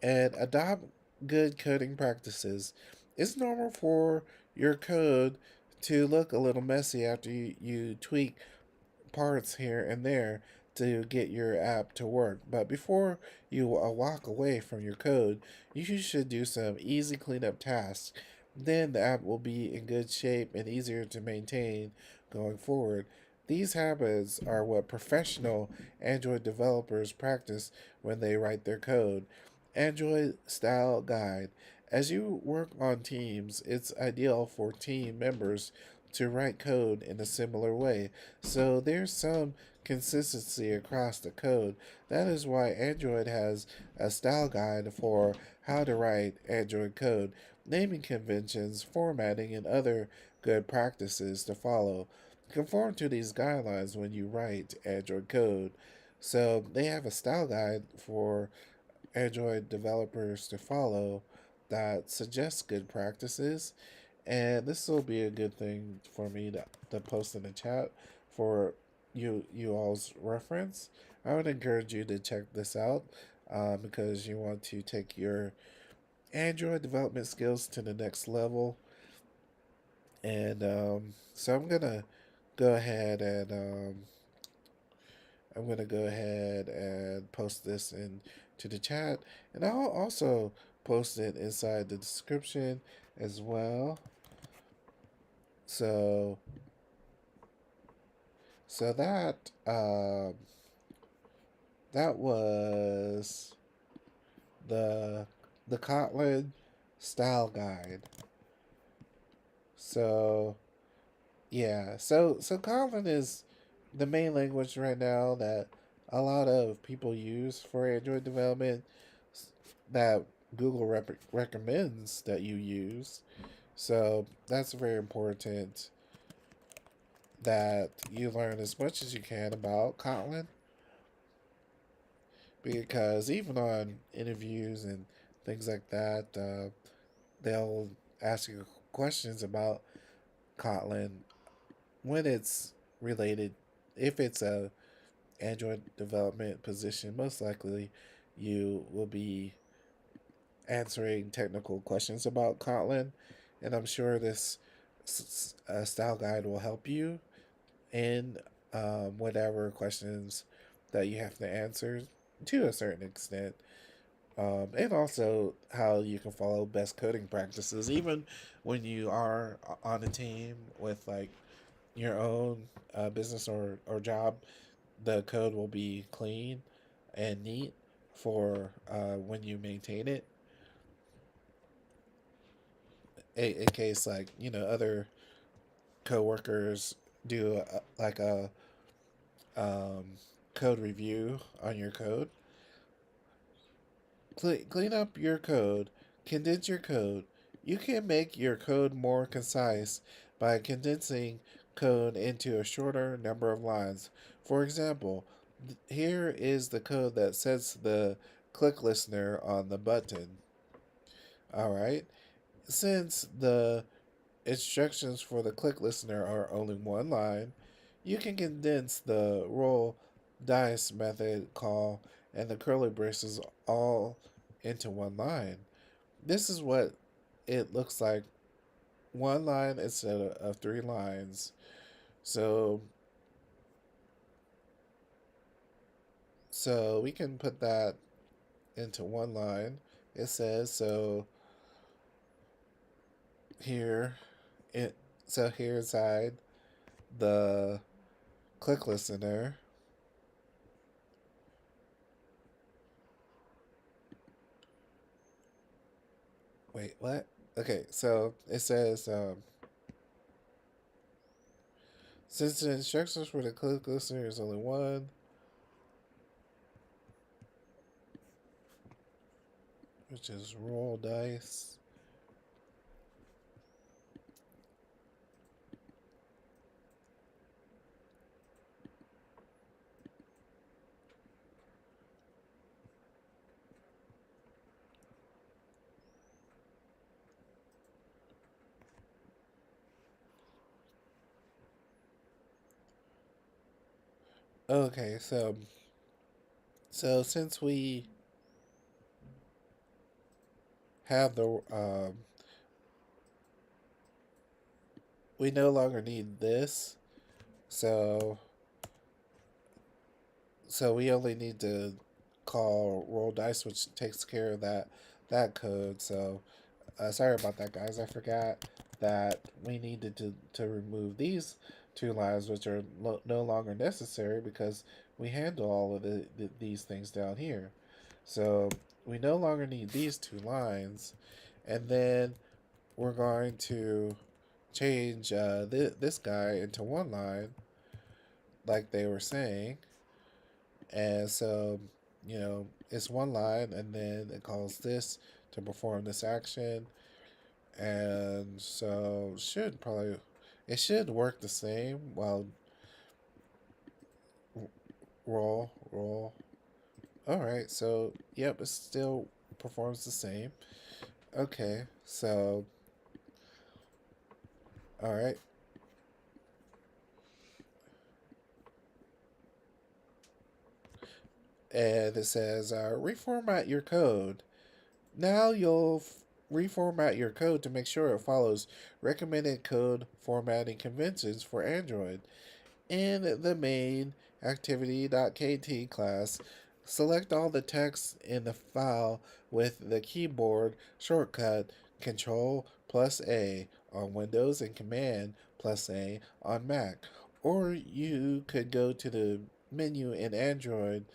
And adopt good coding practices. It's normal for your code to look a little messy after you tweak parts here and there. to get your app to work. But before you walk away from your code, you should do some easy cleanup tasks. Then the app will be in good shape and easier to maintain going forward. These habits are what professional Android developers practice when they write their code. Android Style Guide. As you work on teams, it's ideal for team members to write code in a similar way. So there's some consistency across the code. That is why Android has a style guide for how to write Android code, naming conventions, formatting, and other good practices to follow. Conform to these guidelines when you write Android code. So they have a style guide for Android developers to follow that suggests good practices. And this will be a good thing for me to post in the chat for you all's reference. I would encourage you to check this out because you want to take your Android development skills to the next level. And so go ahead and I'm gonna go ahead and post this into the chat, and I'll also post it inside the description as well. So so that was the the Kotlin style guide. So yeah, so Kotlin is the main language right now that a lot of people use for Android development that Google recommends that you use. So that's very important that you learn as much as you can about Kotlin because even on interviews and things like that, they'll ask you questions about Kotlin when it's related. If it's a Android development position, most likely you will be answering technical questions about Kotlin, and I'm sure this style guide will help you in whatever questions that you have to answer to a certain extent. And also how you can follow best coding practices, even when you are on a team with like your own business or job. The code will be clean and neat for when you maintain it. In case like other coworkers do like a um, code review on your code. Clean up your code, condense your code. You can make your code more concise by condensing code into a shorter number of lines. For example, here is the code that sets the click listener on the button. All right. Since the instructions for the click listener are only one line, you can condense the roll dice method call and the curly braces all into one line. This is what it looks like, one line instead of three lines. So so we can put that into one line. It says so here it so here inside the click listener. Wait, what? Okay, so it says since the instructions for the click listener is only one, which is roll dice. Okay, so since have the we no longer need this, so So we only need to call roll dice, which takes care of that code. So sorry about that, guys. I forgot that we needed to remove these two lines, which are no longer necessary because we handle all of these things down here. So we no longer need these two lines, and then we're going to change this guy into one line, like they were saying. And so, it's one line, and then it calls this to perform this action. And so, it should work the same. Well, roll. All right, so, yep, it still performs the same. Okay, so, all right. And it says, reformat your code. Now you'll reformat your code to make sure it follows recommended code formatting conventions for Android. In the main activity.kt class, select all the text in the file with the keyboard shortcut Control plus A on Windows and Command plus A on Mac. Or you could go to the menu in Android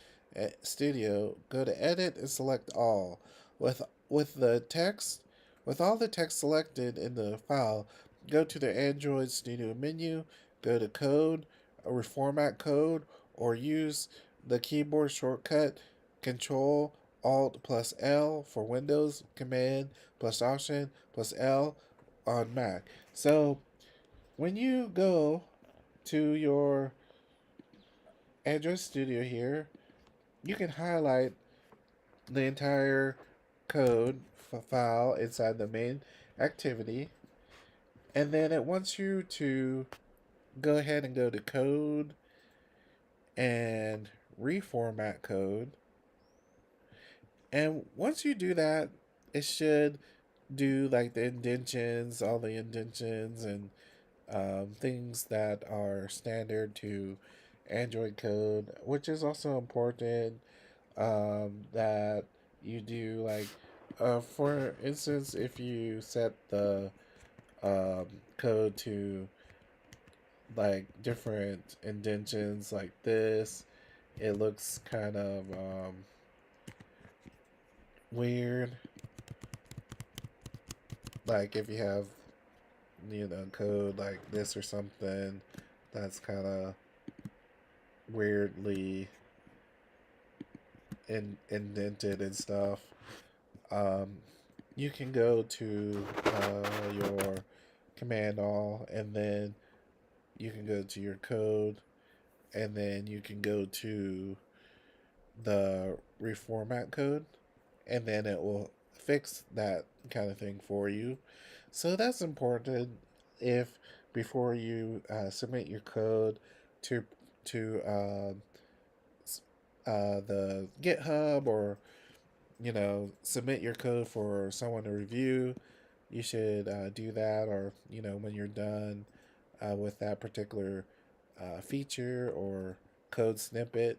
Studio, go to Edit and select All. With with the text with all the text selected in the file, go to the Android Studio menu, go to Code, reformat code, or use the keyboard shortcut Control Alt plus L for Windows, Command plus Option plus L on Mac. So when you go to your Android Studio here, you can highlight the entire code file inside the main activity, and then it wants you to go ahead and go to code and reformat code. And once you do that, it should do like the indentions, all the indentions, and things that are standard to Android code, which is also important that you do. Like, for instance, if you set the um, code to like different indentions like this, it looks kind of weird. Like if you have code like this or something that's kind of weirdly indented and stuff. Um, you can go to your command all, and then you can go to your code, and then you can go to the reformat code, and then it will fix that kind of thing for you. So that's important if before you submit your code to the GitHub, or submit your code for someone to review. You should do that, or when you're done with that particular feature or code snippet,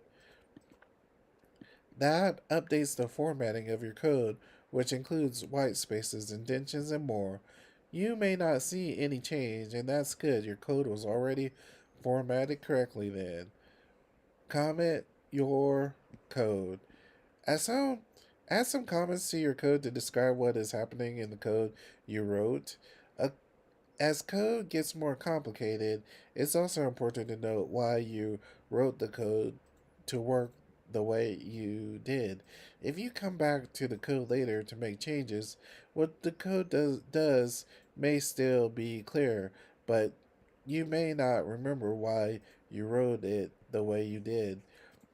that updates the formatting of your code, which includes white spaces, indentions, and more. You may not see any change, and that's good. Your code was already formatted correctly then. Comment your code. Add some, add some comments to your code to describe what is happening in the code you wrote. Uh, as code gets more complicated, it's also important to note why you wrote the code to work the way you did. If you come back to the code later to make changes, what the code does may still be clear, but you may not remember why you wrote it the way you did.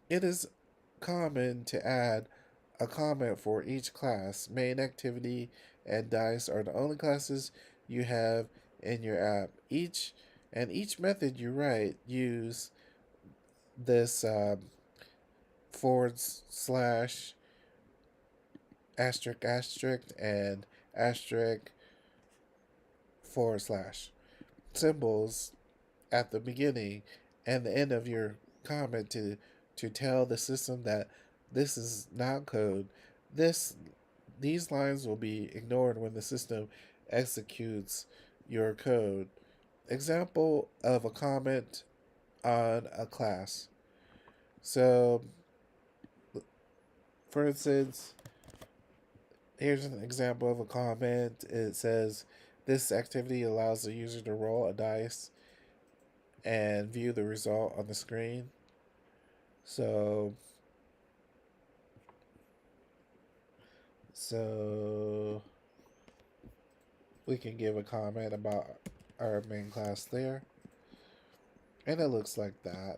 It is common to add a comment for each class. Main activity and dice are the only classes you have in your app. Each method you write use this forward slash asterisk asterisk and asterisk forward slash symbols at the beginning and the end of your comment to to tell the system that this is not code. This These lines will be ignored when the system executes your code. Example of a comment on a class. So, for instance, here's an example of a comment. It says, this activity allows the user to roll a dice and view the result on the screen. So, so we can give a comment about our main class there. And it looks like that.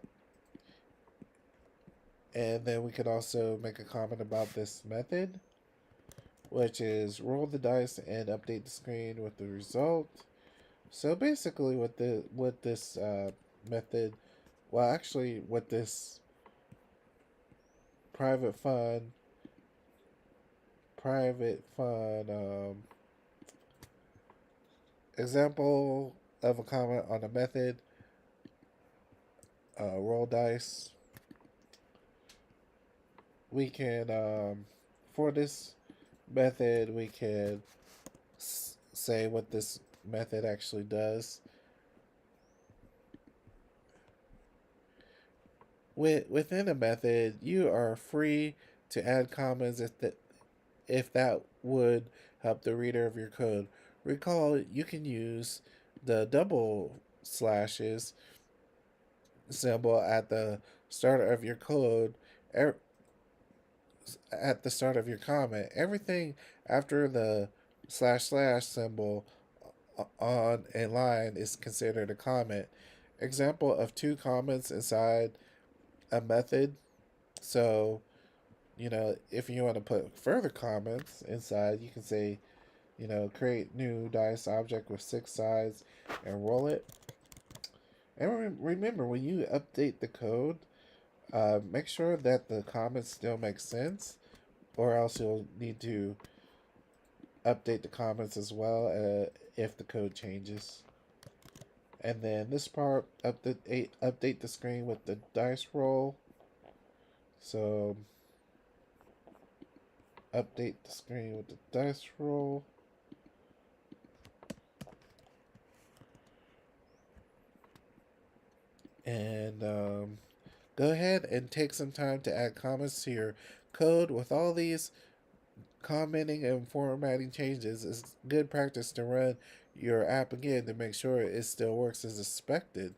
And then we could also make a comment about this method, which is roll the dice and update the screen with the result. So basically, with this method, well, actually, with this private fun, private fun example of a comment on a method, roll dice. We can for this method, we can say what this method actually does. Within a method, you are free to add comments if that would help the reader of your code. Recall, you can use the double slashes symbol at the start of your code, at the start of your comment. Everything after the slash symbol on a line is considered a comment. Example of two comments inside a method. So, if you want to put further comments inside, you can say, create new dice object with 6 sides and roll it. And remember, when you update the code, make sure that the comments still make sense, or else you'll need to update the comments as well if the code changes. And then this part, update the screen with the dice roll. So update the screen with the dice roll. And go ahead and take some time to add comments to your code. With all these commenting and formatting changes, it's good practice to run your app again to make sure it still works as expected.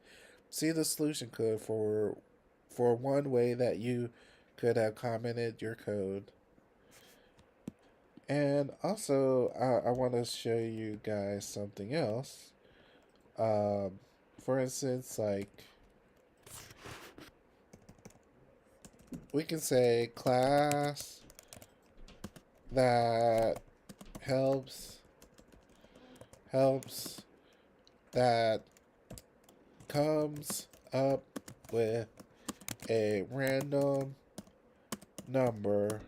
See the solution code for one way that you could have commented your code. And also, I want to show you guys something else. For instance, like, we can say class that helps that comes up with a random number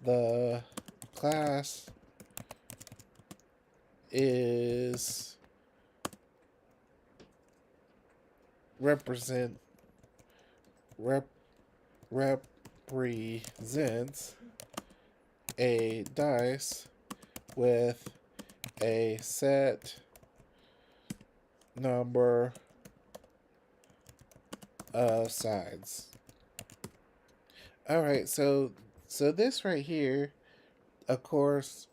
the class is represent rep, represents a dice with a set number of sides. Alright, so this right here, of course,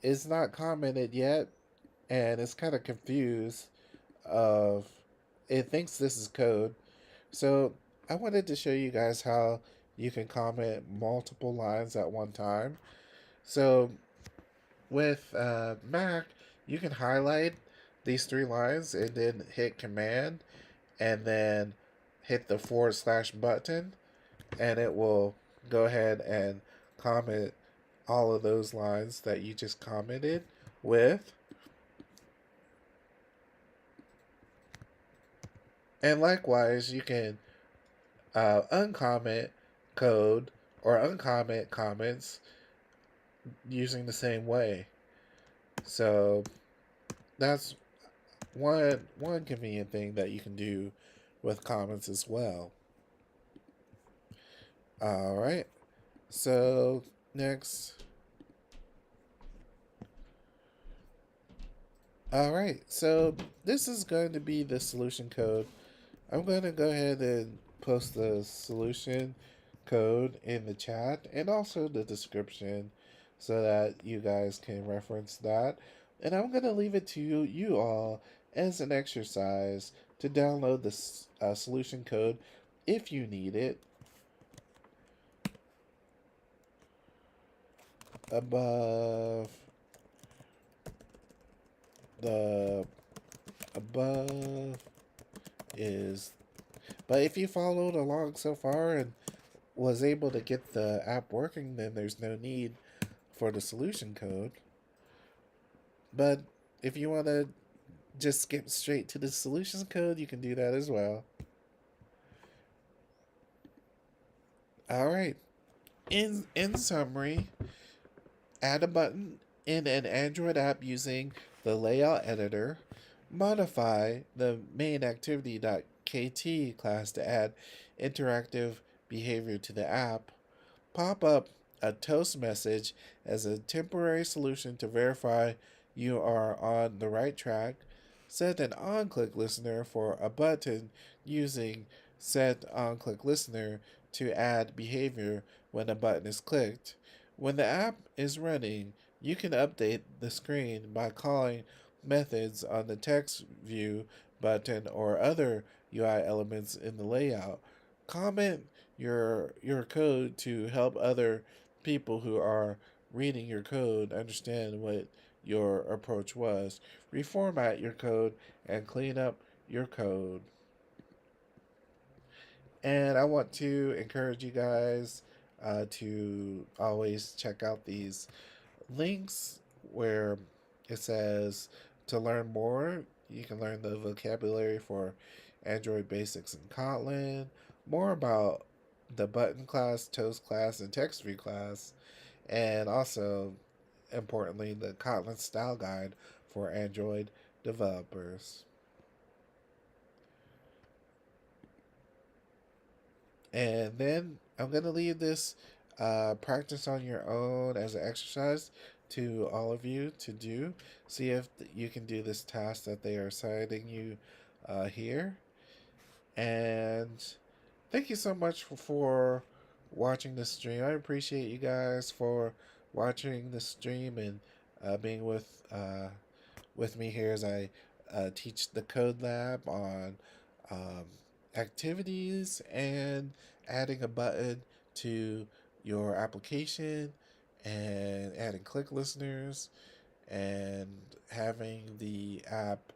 is not commented yet, and it's kind of confused of it thinks this is code. So I wanted to show you guys how you can comment multiple lines at one time. So with Mac, you can highlight these 3 lines and then hit Command and then hit the / button, and it will go ahead and comment all of those lines that you just commented with. And likewise, you can uncomment code or uncomment comments using the same way. So that's one convenient thing that you can do with comments as well. All right. So next, all right. So this is going to be the solution code. I'm going to go ahead and post the solution code in the chat and also the description so that you guys can reference that. And I'm going to leave it to you all as an exercise to download the solution code if you need it above the above is. But if you followed along so far and was able to get the app working, then there's no need for the solution code. But if you want to just skip straight to the solutions code, you can do that as well. All right. In summary, add a button in an Android app using the layout editor. Modify the main activity.kt class to add interactive behavior to the app. Pop up a toast message as a temporary solution to verify you are on the right track. Set an on-click listener for a button using set on-click listener to add behavior when a button is clicked. When the app is running, you can update the screen by calling methods on the text view button or other UI elements in the layout. Comment your code to help other people who are reading your code understand what your approach was. Reformat your code and clean up your code. And I want to encourage you guys to always check out these links where it says to learn more. You can learn the vocabulary for Android basics in Kotlin, more about the button class, toast class, and text view class, and also, importantly, the Kotlin style guide for Android developers. And then I'm going to leave this practice on your own as an exercise to all of you to do. See if you can do this task that they are assigning you here. And thank you so much for watching the stream. I appreciate you guys for watching the stream and being with me here as I teach the Code Lab on um, activities and adding a button to your application and adding click listeners and having the app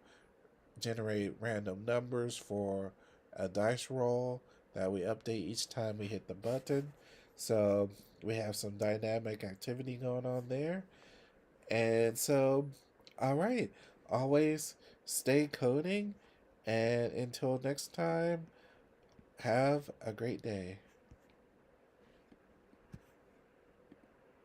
generate random numbers for a dice roll that we update each time we hit the button. So we have some dynamic activity going on there. And so, all right, always stay coding. And until next time, have a great day.